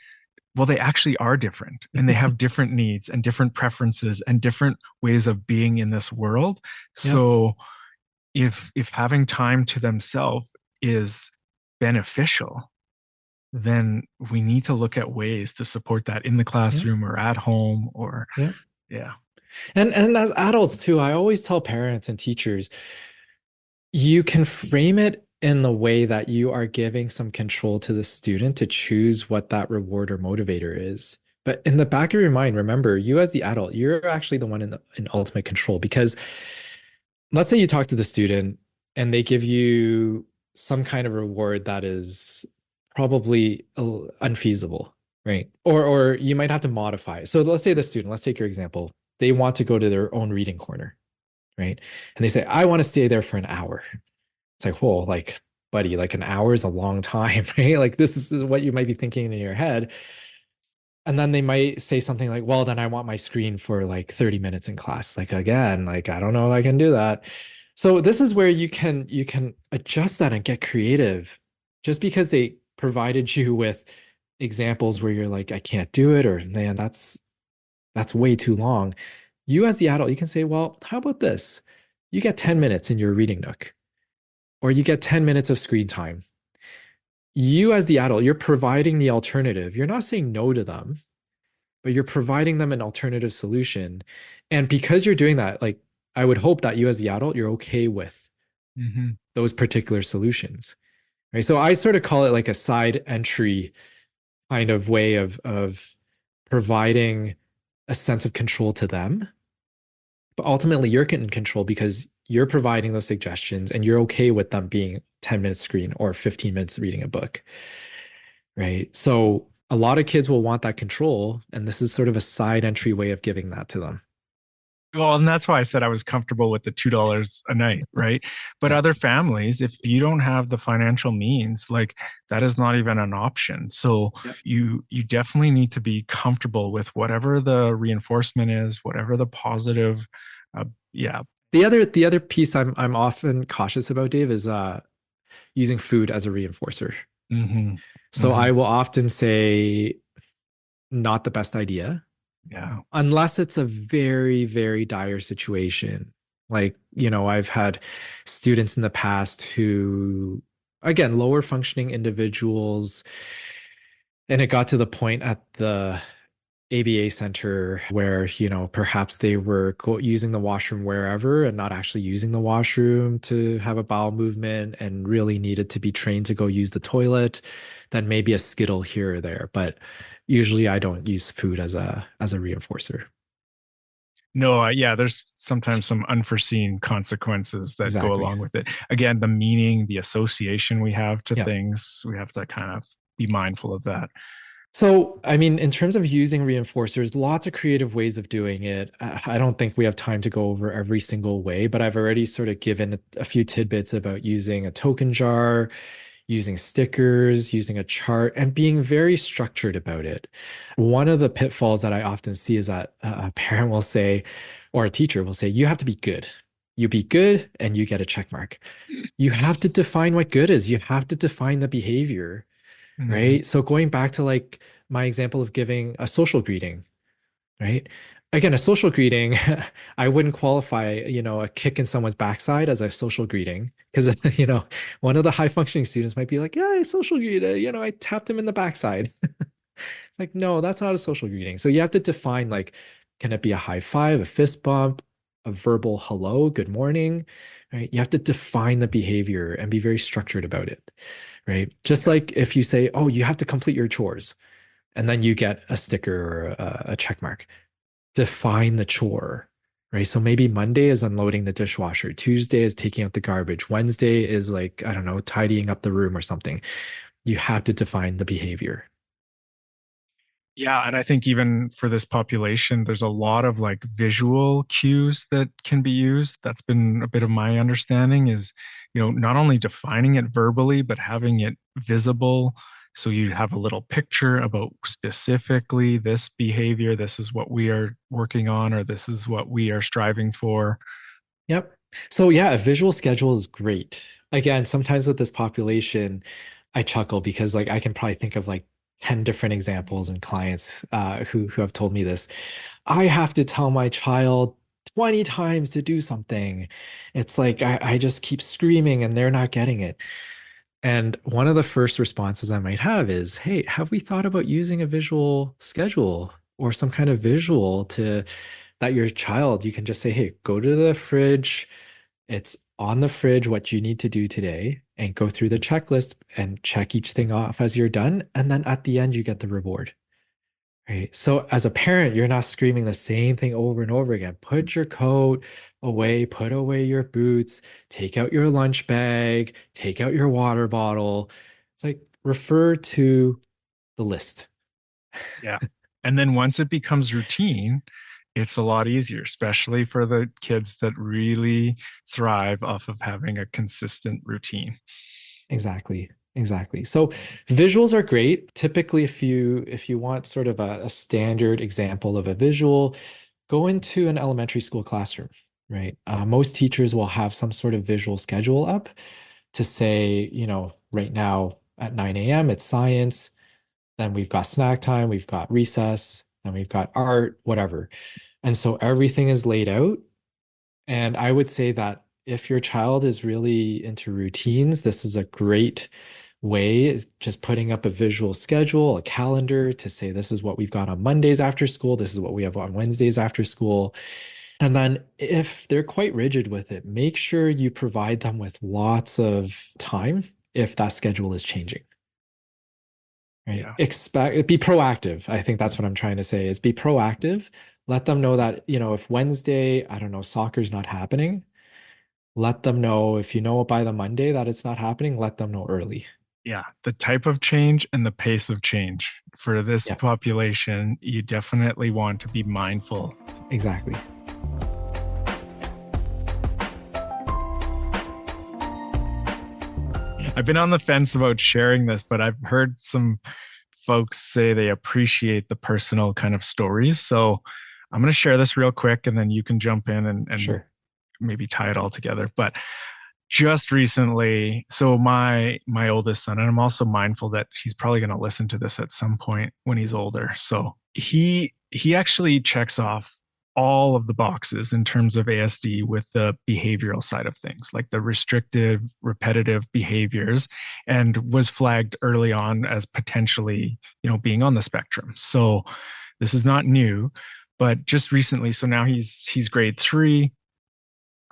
well, they actually are different, and they have different needs and different preferences and different ways of being in this world. yep, So if having time to themselves is beneficial, then we need to look at ways to support that in the yep, classroom or at home, or yep. yeah. And as adults too, I always tell parents and teachers, you can frame it in the way that you are giving some control to the student to choose what that reward or motivator is. But in the back of your mind, remember, you as the adult, you're actually the one in ultimate control. Because let's say you talk to the student and they give you some kind of reward that is probably unfeasible, right? Or you might have to modify it. So let's say the student, let's take your example. They want to go to their own reading corner, right? And they say, I want to stay there for an hour. It's like, whoa, like, buddy, like an hour is a long time, right? Like this is what you might be thinking in your head. And then they might say something like, well, then I want my screen for like 30 minutes in class. Like again, like I don't know if I can do that. So this is where you can adjust that and get creative. Just because they provided you with examples where you're like, I can't do it, or man, that's way too long. You as the adult, you can say, well, how about this? You get 10 minutes in your reading nook, or you get 10 minutes of screen time. You as the adult, you're providing the alternative. You're not saying no to them, but you're providing them an alternative solution. And because you're doing that, like I would hope that you as the adult, you're okay with Hmm. those particular solutions. Right. So I sort of call it like a side entry kind of way of providing a sense of control to them. But ultimately you're in control because you're providing those suggestions and you're okay with them being 10 minutes screen or 15 minutes reading a book. Right. So a lot of kids will want that control, and this is sort of a side entry way of giving that to them. Well, and that's why I said I was comfortable with the $2 a night, right? But Yeah. other families, if you don't have the financial means, like, that is not even an option. So Yep. you definitely need to be comfortable with whatever the reinforcement is, whatever the positive. Yeah. The other piece I'm often cautious about, Dave, is using food as a reinforcer. Hmm. So I Hmm. will often say not the best idea Yeah. unless it's a very, very dire situation. Like, I've had students in the past who, again, lower functioning individuals, and it got to the point at the ABA center where, perhaps they were using the washroom wherever and not actually using the washroom to have a bowel movement and really needed to be trained to go use the toilet, then maybe a Skittle here or there. But Usually I don't use food as a reinforcer. No, yeah, there's sometimes some unforeseen consequences that go Exactly. along with it. Again, the meaning, the association we have to Yeah. things, we have to kind of be mindful of that. So, I mean, in terms of using reinforcers, lots of creative ways of doing it. I don't think we have time to go over every single way, but I've already sort of given a few tidbits about using a token jar, using stickers, using a chart, and being very structured about it. One of the pitfalls that I often see is that a parent will say, or a teacher will say, you have to be good. You be good and you get a check mark. You have to define what good is. You have to define the behavior, Mm-hmm. right? So going back to like my example of giving a social greeting, right? Again, a social greeting, I wouldn't qualify, a kick in someone's backside as a social greeting because, one of the high functioning students might be like, yeah, I social greeted, I tapped him in the backside. It's like, no, that's not a social greeting. So you have to define like, can it be a high five, a fist bump, a verbal hello, good morning, right? You have to define the behavior and be very structured about it, right? Just Yeah, like if you say, oh, you have to complete your chores, and then you get a sticker or a check mark. Define the chore, right? So maybe Monday is unloading the dishwasher, Tuesday is taking out the garbage, Wednesday is like, I don't know, tidying up the room or something. You have to define the behavior. yeah, and I think even for this population, there's a lot of like visual cues that can be used. That's been a bit of my understanding is, not only defining it verbally, but having it visible. So you have a little picture about specifically this behavior. This is what we are working on, or this is what we are striving for. Yep. So yeah, a visual schedule is great. Again, sometimes with this population, I chuckle because like I can probably think of like 10 different examples and clients who have told me this. I have to tell my child 20 times to do something. It's like I just keep screaming and they're not getting it. And one of the first responses I might have is, hey, have we thought about using a visual schedule or some kind of visual to that your child, you can just say, hey, go to the fridge. It's on the fridge what you need to do today and go through the checklist and check each thing off as you're done. And then at the end, you get the reward. Right. So as a parent, you're not screaming the same thing over and over again. Put your coat away, put away your boots, take out your lunch bag, take out your water bottle. It's like refer to the list. Yeah. And then once it becomes routine, it's a lot easier, especially for the kids that really thrive off of having a consistent routine. Exactly. Exactly. So visuals are great. Typically, if you want sort of a standard example of a visual, go into an elementary school classroom, right? Most teachers will have some sort of visual schedule up to say, right now at 9 a.m. it's science, then we've got snack time, we've got recess, then we've got art, whatever. And so everything is laid out. And I would say that if your child is really into routines, this is a great way, just putting up a visual schedule, a calendar to say this is what we've got on Mondays after school, this is what we have on Wednesdays after school. And then if they're quite rigid with it, make sure you provide them with lots of time if that schedule is changing, right? Yeah. Be proactive. I think that's what I'm trying to say is be proactive. Let them know that, if Wednesday, I don't know, soccer's not happening, let them know if you know by the Monday that it's not happening, let them know early. Yeah. The type of change and the pace of change for this Yeah, population, you definitely want to be mindful. exactly. I've been on the fence about sharing this, but I've heard some folks say they appreciate the personal kind of stories. So I'm going to share this real quick and then you can jump in and Sure. maybe tie it all together. But just recently, so my oldest son, and I'm also mindful that he's probably going to listen to this at some point when he's older. So he actually checks off all of the boxes in terms of ASD with the behavioral side of things, like the restrictive, repetitive behaviors, and was flagged early on as potentially, being on the spectrum. So this is not new, but just recently, so now he's grade 3,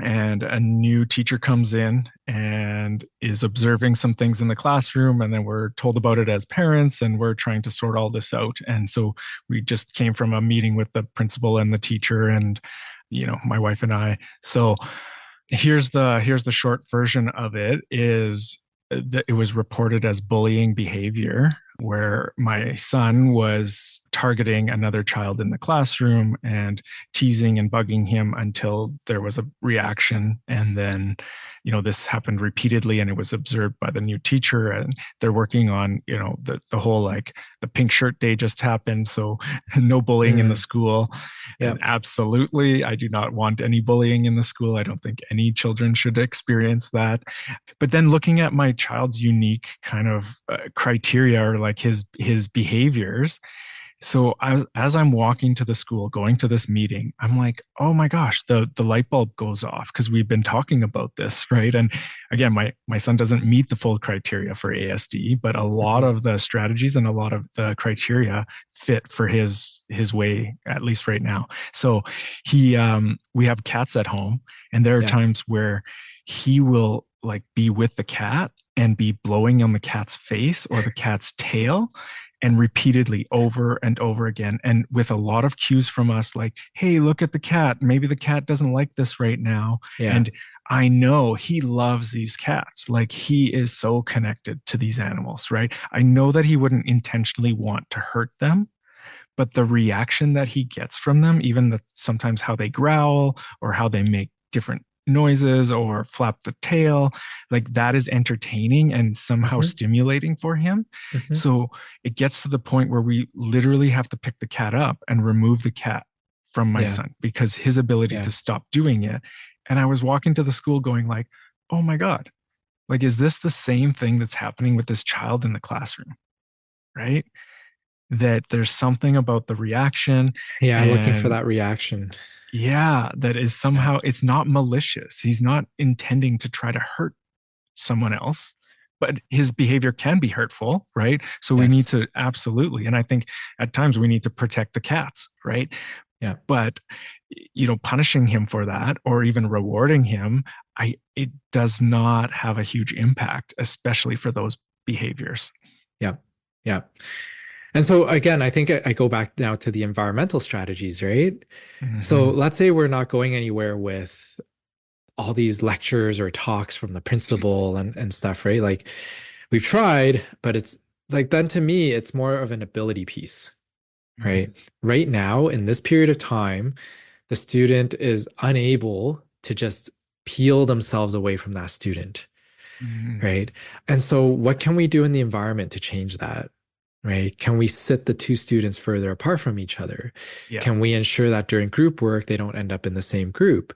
and a new teacher comes in and is observing some things in the classroom, and then we're told about it as parents, and we're trying to sort all this out. And so we just came from a meeting with the principal and the teacher, and my wife and I. So here's the short version of it is that it was reported as bullying behavior, where my son was targeting another child in the classroom and teasing and bugging him until there was a reaction. And then, this happened repeatedly, and it was observed by the new teacher. And they're working on, the whole, like, the pink shirt day just happened. So no bullying in the Mm, school. And yep. absolutely, I do not want any bullying in the school. I don't think any children should experience that. But then looking at my child's unique kind of criteria, or like his behaviors. So as I'm walking to the school, going to this meeting, I'm like, oh my gosh, the light bulb goes off, because we've been talking about this, right? And again, my son doesn't meet the full criteria for ASD, but a lot Hmm. of the strategies and a lot of the criteria fit for his way, at least right now. So we have cats at home, and there are Yeah. times where he will, like, be with the cat and be blowing on the cat's face or the cat's tail, and repeatedly over and over again, and with a lot of cues from us, like, hey, look at the cat, maybe the cat doesn't like this right now. Yeah. And I know he loves these cats, like, he is so connected to these animals, right? I know that he wouldn't intentionally want to hurt them, but the reaction that he gets from them, even sometimes how they growl or how they make different noises or flap the tail, like, that is entertaining and somehow Hmm. stimulating for him. Hmm. So it gets to the point where we literally have to pick the cat up and remove the cat from my Yeah. son, because his ability Yeah. to stop doing it. And I was walking to the school going, like, oh my God, like, is this the same thing that's happening with this child in the classroom? Right? That there's something about the reaction. Yeah. Looking for And that reaction. yeah, that is Yeah. somehow, it's not malicious. He's not intending to try to hurt someone else, but his behavior can be hurtful, right? So we need Yes. to, absolutely. And I think at times we need to protect the cats, right? Yeah. But punishing him for that, or even rewarding him, it does not have a huge impact, especially for those behaviors. Yeah. Yeah. And so again, I think I go back now to the environmental strategies, right? So Mm-hmm. let's say we're not going anywhere with all these lectures or talks from the principal and stuff, right? Like we've tried, but it's like then to me, it's more of an ability piece, right? Right now, in this period of time, the student is unable to just peel themselves away from that student, Mm-hmm. right? And so, what can we do in the environment to change that? Right? Can we sit the two students further apart from each other? Yeah. Can we ensure that during group work, they don't end up in the same group?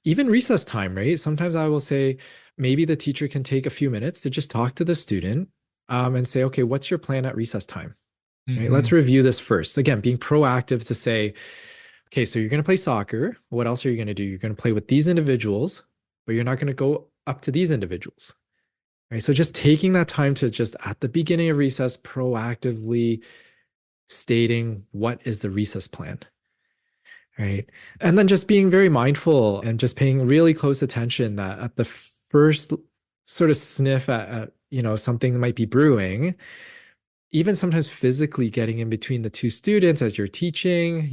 Even recess time, right? Sometimes I will say maybe the teacher can take a few minutes to just talk to the student and say, okay, what's your plan at recess time? Right? Mm-hmm. Let's review this first. Again, being proactive to say, okay, so you're going to play soccer. What else are you going to do? You're going to play with these individuals, but you're not going to go up to these individuals. Right. So just taking that time to just at the beginning of recess, proactively stating what is the recess plan. Right. And then just being very mindful and just paying really close attention that at the first sort of sniff at something might be brewing, even sometimes physically getting in between the two students as you're teaching,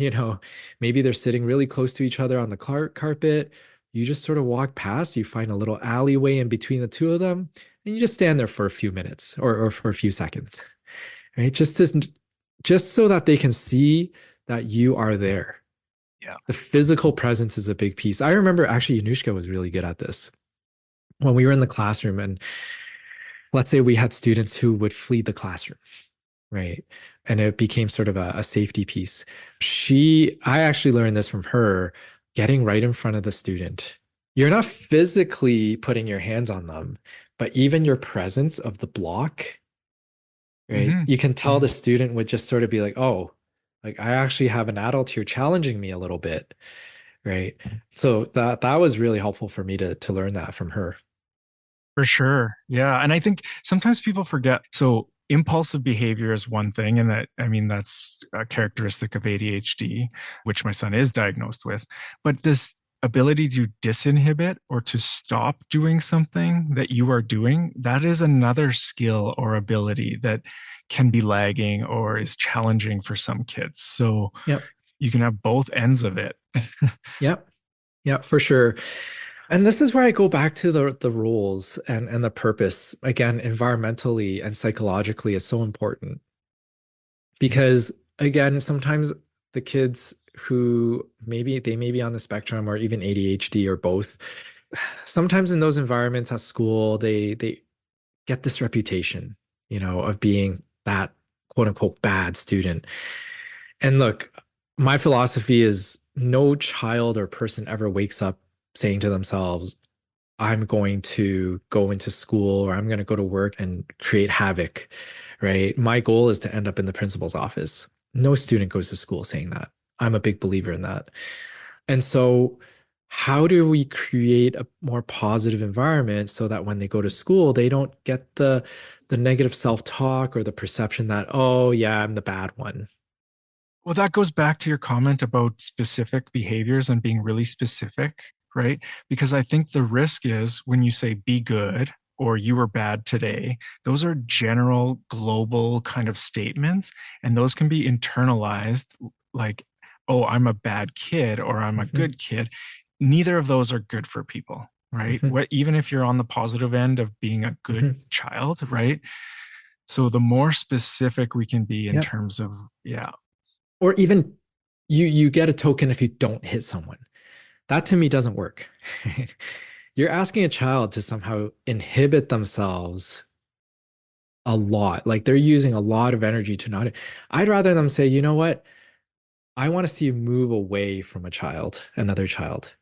maybe they're sitting really close to each other on the carpet. You just sort of walk past, you find a little alleyway in between the two of them, and you just stand there for a few minutes or for a few seconds, right? Just so that they can see that you are there. Yeah. The physical presence is a big piece. I remember actually Yanushka was really good at this. When we were in the classroom, and let's say we had students who would flee the classroom. Right. And it became sort of a safety piece. I actually learned this from her, getting right in front of the student. You're not physically putting your hands on them, but even your presence of the block, right? Mm-hmm. You can tell Mm-hmm. the student would just sort of be like, oh, like I actually have an adult here challenging me a little bit, right? So that was really helpful for me to learn that from her. For sure. Yeah. And I think sometimes people forget. So impulsive behavior is one thing. And that, I mean, that's a characteristic of ADHD, which my son is diagnosed with. But this ability to disinhibit or to stop doing something that you are doing, that is another skill or ability that can be lagging or is challenging for some kids. So Yep. you can have both ends of it. Yep. Yep, for sure. And this is where I go back to the rules and the purpose. Again, environmentally and psychologically is so important because again, sometimes the kids who maybe they may be on the spectrum or even ADHD or both, sometimes in those environments at school, they get this reputation, of being that quote unquote bad student. And look, my philosophy is no child or person ever wakes up saying to themselves, I'm going to go into school or I'm going to go to work and create havoc, right? My goal is to end up in the principal's office. No student goes to school saying that. I'm a big believer in that. And so, how do we create a more positive environment so that when they go to school, they don't get the negative self-talk or the perception that, oh yeah, I'm the bad one. Well, that goes back to your comment about specific behaviors and being really specific, right? Because I think the risk is when you say be good or you were bad today, those are general global kind of statements. And those can be internalized like, oh, I'm a bad kid or I'm a Hmm. good kid. Neither of those are good for people, right? Hmm. What, even if you're on the positive end of being a good Hmm. child, right? So the more specific we can be in Yep. terms of, yeah. Or even you get a token if you don't hit someone. That to me doesn't work. You're asking a child to somehow inhibit themselves a lot. Like they're using a lot of energy to not. I'd rather them say, you know what? I want to see you move away from a child, another child,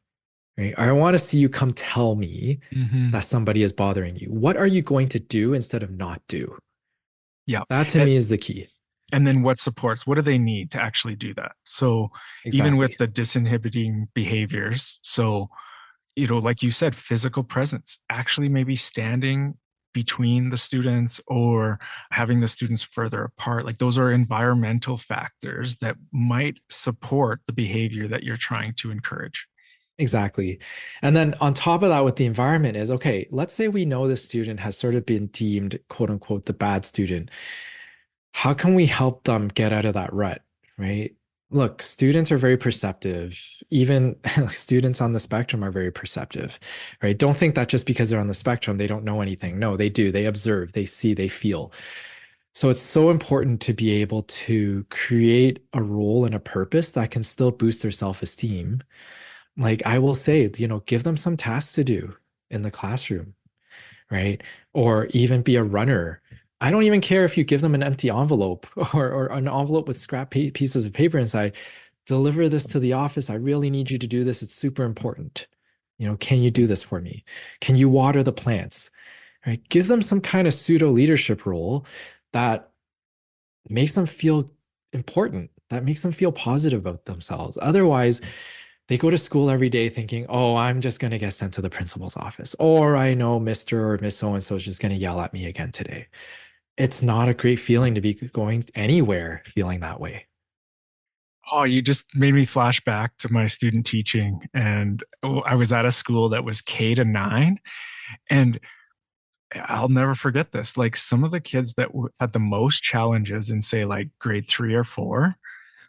right? I want to see you come tell me Mhm. that somebody is bothering you. What are you going to do instead of not do? Yeah. That to And, me is the key. and then what supports? What do they need to actually do that? So even with Exactly. the disinhibiting behaviors, so, like you said, physical presence, actually maybe standing between the students or having the students further apart. Like those are environmental factors that might support the behavior that you're trying to encourage. Exactly. And then on top of that, with the environment is okay, let's say we know the student has sort of been deemed, quote unquote, the bad student. How can we help them get out of that rut, right? Look, students are very perceptive. Even students on the spectrum are very perceptive, right? Don't think that just because they're on the spectrum, they don't know anything. No, they do. They observe, they see, they feel. So it's so important to be able to create a role and a purpose that can still boost their self-esteem. Like I will say, give them some tasks to do in the classroom, right? Or even be a runner. I don't even care if you give them an empty envelope or an envelope with pieces of paper inside. Deliver this to the office. I really need you to do this. It's super important. Can you do this for me? Can you water the plants? Right? Give them some kind of pseudo leadership role that makes them feel important, that makes them feel positive about themselves. Otherwise, they go to school every day thinking, oh, I'm just going to get sent to the principal's office, or I know Mr. or Miss So-and-so is just going to yell at me again today. It's not a great feeling to be going anywhere feeling that way. Oh, you just made me flash back to my student teaching. And I was at a school that was K to 9. And I'll never forget this. Like some of the kids that had the most challenges in, say, like grade 3 or 4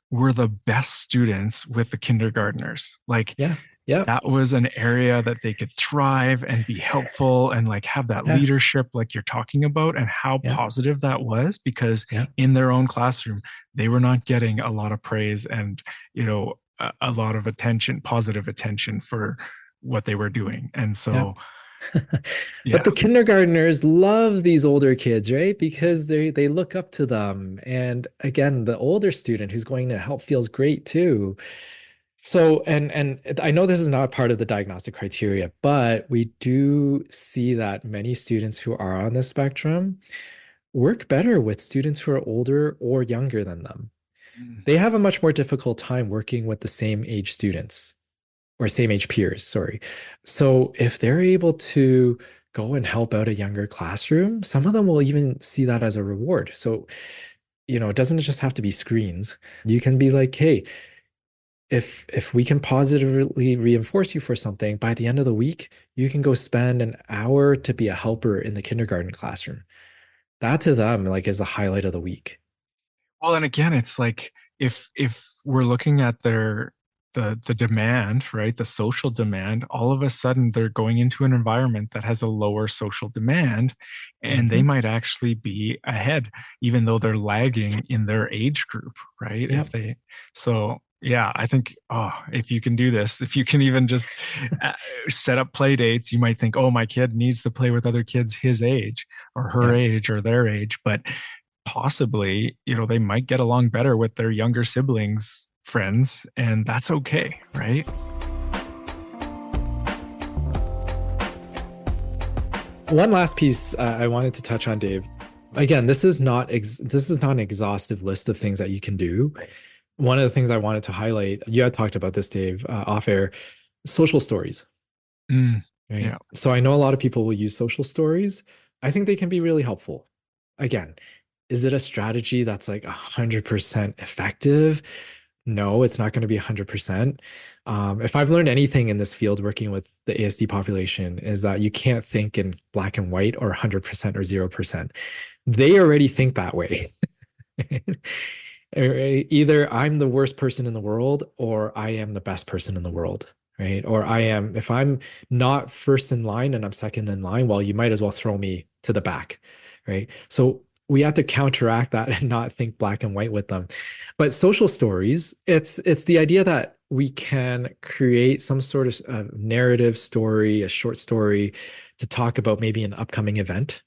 were the best students with the kindergartners. Like Yeah. Yep. that was an area that they could thrive and be helpful and like have that Yeah. leadership, like you're talking about, and how Yeah. positive that was because Yeah. in their own classroom, they were not getting a lot of praise and, a lot of attention, positive attention for what they were doing. And Yeah. so, But yeah. the kindergartners love these older kids, right? Because they look up to them. And again, the older student who's going to help feels great too. So, and I know this is not part of the diagnostic criteria, but we do see that many students who are on the spectrum work better with students who are older or younger than them. Mm. They have a much more difficult time working with the same age students or same age peers, sorry. So, if they're able to go and help out a younger classroom, some of them will even see that as a reward. So, it doesn't just have to be screens. You can be like, hey, If we can positively reinforce you for something, by the end of the week, you can go spend an hour to be a helper in the kindergarten classroom. That to them like is the highlight of the week. Well, and again, it's like if we're looking at the demand, right, the social demand, all of a sudden they're going into an environment that has a lower social demand, and they Hmm. might actually be ahead, even though they're lagging in their age group, right? If Yep. they, so yeah, I think, oh, if you can do this, if you can even just uh, set up play dates, you might think, oh, my kid needs to play with other kids his age or her Yep. age or their age, but possibly, they might get along better with their younger siblings, friends, and that's okay, right? One last piece I wanted to touch on, Dave. Again, this is not an exhaustive list of things that you can do. One of the things I wanted to highlight, you had talked about this, Dave, off air, social stories, Mm, right? yeah. So I know a lot of people will use social stories. I think they can be really helpful. Again, is it a strategy that's like 100% effective? No, it's not going to be 100%. If I've learned anything in this field working with the ASD population is that you can't think in black and white or 100% or 0%. They already think that way. Either I'm the worst person in the world or I am the best person in the world, right? Or I am, if I'm not first in line and I'm second in line, well, you might as well throw me to the back, right? So we have to counteract that and not think black and white with them. But social stories, it's the idea that we can create some sort of narrative story, a short story to talk about maybe an upcoming event,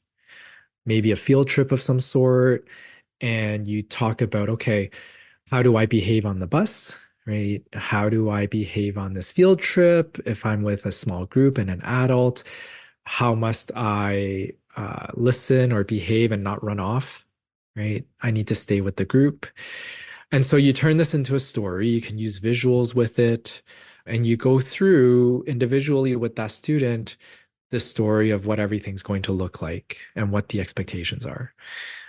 maybe a field trip of some sort, and you talk about, okay, how do I behave on the bus? Right? How do I behave on this field trip? If I'm with a small group and an adult, how must I listen or behave and not run off? Right? I need to stay with the group. And so you turn this into a story. You can use visuals with it, and you go through individually with that student the story of what everything's going to look like and what the expectations are.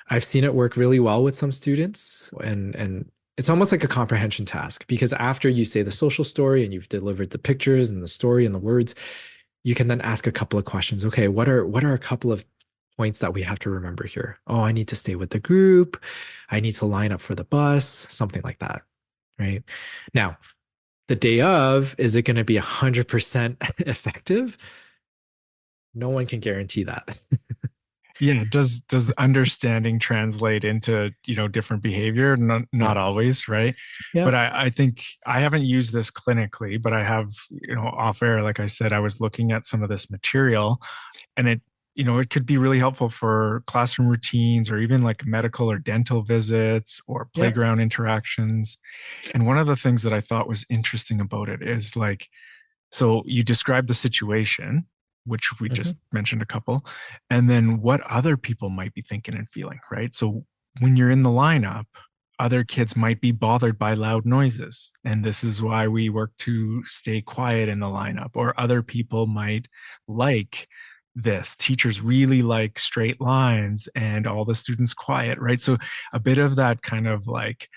I've seen it work really well with some students, and it's almost like a comprehension task because after you say the social story and you've delivered the pictures and the story and the words, you can then ask a couple of questions. Okay, what are a couple of points that we have to remember here? Oh, I need to stay with the group. I need to line up for the bus, something like that, right? Now, the day of, is it going to be 100% effective? No one can guarantee that. Yeah, does understanding translate into, different behavior? Not Yeah. always, right? Yeah. But I think I haven't used this clinically, but I have, off air, like I said, I was looking at some of this material, and it could be really helpful for classroom routines or even like medical or dental visits or Yeah. playground interactions. And one of the things that I thought was interesting about it is like, so you describe the situation, which we Hmm. just mentioned a couple, and then what other people might be thinking and feeling, right? So when you're in the lineup, other kids might be bothered by loud noises. And this is why we work to stay quiet in the lineup. Or other people might like this. Teachers really like straight lines and all the students quiet, right? So a bit of that kind of like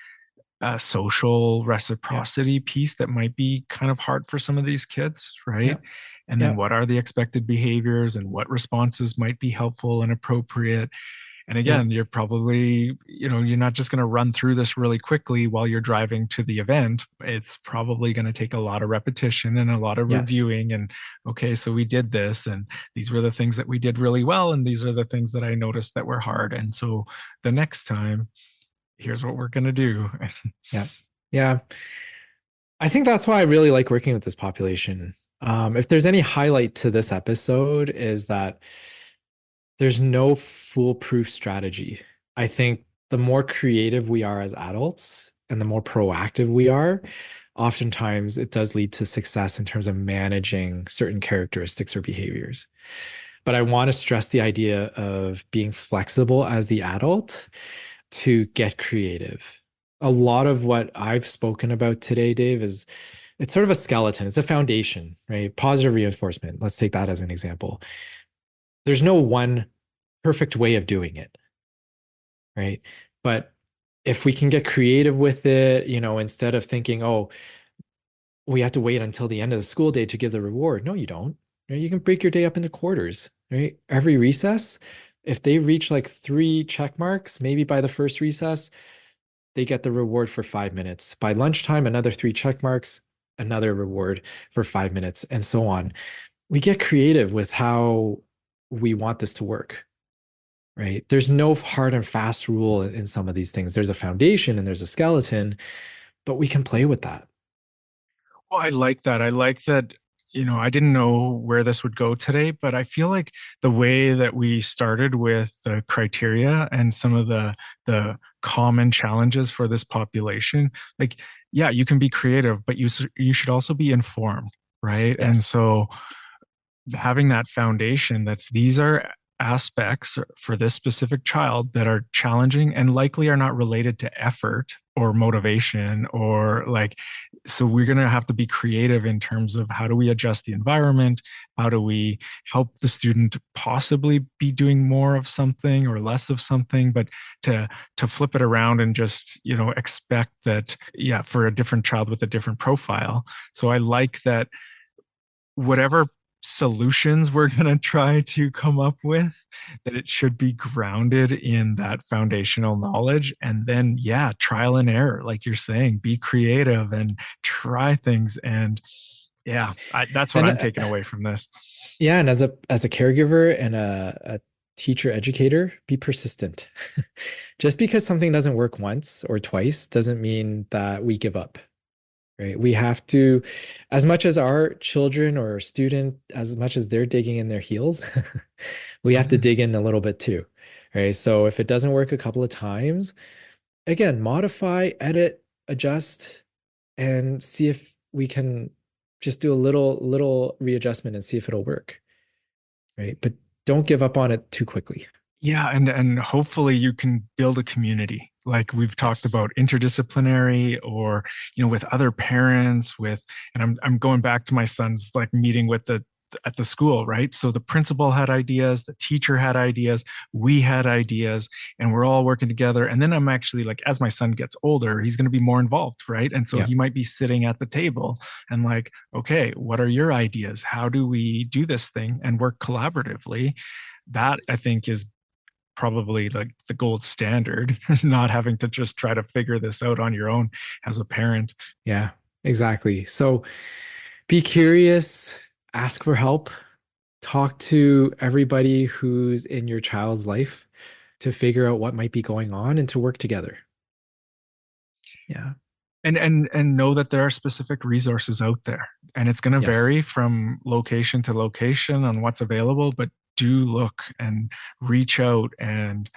social Yeah. reciprocity piece that might be kind of hard for some of these kids, right? Yeah. And then Yeah. what are the expected behaviors and what responses might be helpful and appropriate? And Yeah. again, you're probably, you're not just going to run through this really quickly while you're driving to the event. It's probably going to take a lot of repetition and a lot of Yes. reviewing. And okay, so we did this, and these were the things that we did really well. And these are the things that I noticed that were hard. And so the next time, here's what we're going to do. Yeah. Yeah. I think that's why I really like working with this population. If there's any highlight to this episode, is that there's no foolproof strategy. I think the more creative we are as adults and the more proactive we are, oftentimes it does lead to success in terms of managing certain characteristics or behaviors. But I want to stress the idea of being flexible as the adult to get creative. A lot of what I've spoken about today, Dave, is it's sort of a skeleton, it's a foundation, right? Positive reinforcement. Let's take that as an example. There's no one perfect way of doing it, right? But if we can get creative with it, instead of thinking, oh, we have to wait until the end of the school day to give the reward. No, you don't. Right? You can break your day up into quarters, right? Every recess, if they reach like 3 check marks, maybe by the first recess, they get the reward for 5 minutes. By lunchtime, another 3 check marks, another reward for 5 minutes, and so on. We get creative with how we want this to work, right? There's no hard and fast rule in some of these things. There's a foundation and there's a skeleton, but we can play with that. Well, I like that. I like that, I didn't know where this would go today, but I feel like the way that we started with the criteria and some of the common challenges for this population, like, yeah, you can be creative, but you should also be informed, right? And Yes. so having that foundation, that's these are aspects for this specific child that are challenging and likely are not related to effort or motivation, or like, so we're going to have to be creative in terms of how do we adjust the environment, how do we help the student possibly be doing more of something or less of something, but to flip it around and just expect that, yeah, for a different child with a different profile. So I like that whatever solutions we're going to try to come up with, that it should be grounded in that foundational knowledge. And then, yeah, trial and error, like you're saying, be creative and try things. And yeah, that's what And I'm taking away from this. yeah, and as a caregiver and a teacher educator, be persistent. Just because something doesn't work once or twice doesn't mean that we give up, right? We have to, as much as our children or student, as much as they're digging in their heels, we have to dig in a little bit too, right? So if it doesn't work a couple of times, again, modify, edit, adjust, and see if we can just do a little readjustment and see if it'll work, right? But don't give up on it too quickly. Yeah, and hopefully you can build a community like we've talked Yes. about, interdisciplinary, or with other parents, and I'm going back to my son's like meeting with the at the school, right? So the principal had ideas, the teacher had ideas, we had ideas, and we're all working together. And then I'm actually like, as my son gets older, he's going to be more involved, right? And so Yeah. he might be sitting at the table and like, okay, what are your ideas? How do we do this thing and work collaboratively? That I think is probably like the gold standard, not having to just try to figure this out on your own as a parent. Yeah, exactly. So be curious, ask for help, talk to everybody who's in your child's life to figure out what might be going on and to work together. Yeah. And know that there are specific resources out there, and it's going to Yes. vary from location to location on what's available, but do look and reach out. And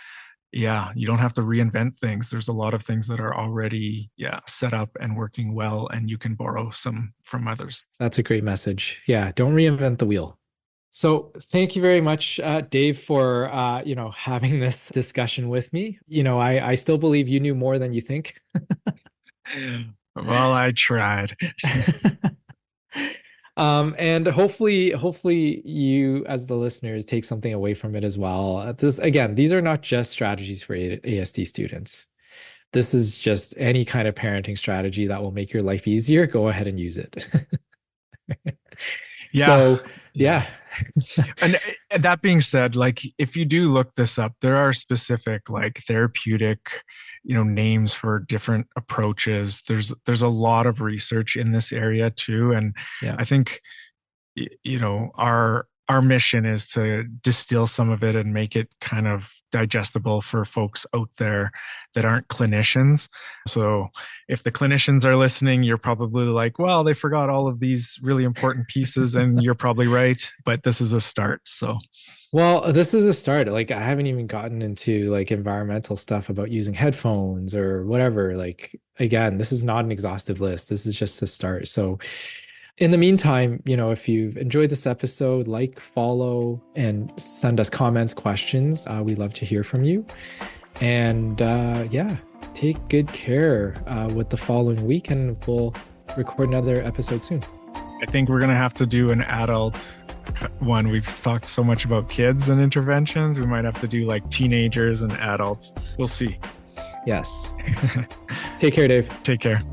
yeah, you don't have to reinvent things. There's a lot of things that are already, yeah, set up and working well, and you can borrow some from others. That's a great message. Yeah, don't reinvent the wheel. So thank you very much, Dave, for having this discussion with me. I still believe you knew more than you think. Well, I tried. And hopefully you as the listeners take something away from it as well. This again, these are not just strategies for ASD students. This is just any kind of parenting strategy that will make your life easier. Go ahead and use it. Yeah. So, Yeah. yeah. And that being said, like if you do look this up, there are specific like therapeutic, names for different approaches. There's a lot of research in this area too, and Yeah. I think our mission is to distill some of it and make it kind of digestible for folks out there that aren't clinicians. So if the clinicians are listening, you're probably like, well, they forgot all of these really important pieces, and you're probably right, but this is a start. So Well, this is a start. Like I haven't even gotten into like environmental stuff about using headphones or whatever. Like again, this is not an exhaustive list. This is just a start. So in the meantime, if you've enjoyed this episode, like, follow, and send us comments, questions. We love to hear from you. And yeah, take good care with the following week, and we'll record another episode soon. I think we're going to have to do an adult one. We've talked so much about kids and interventions. We might have to do like teenagers and adults. We'll see. Yes. Take care, Dave. Take care.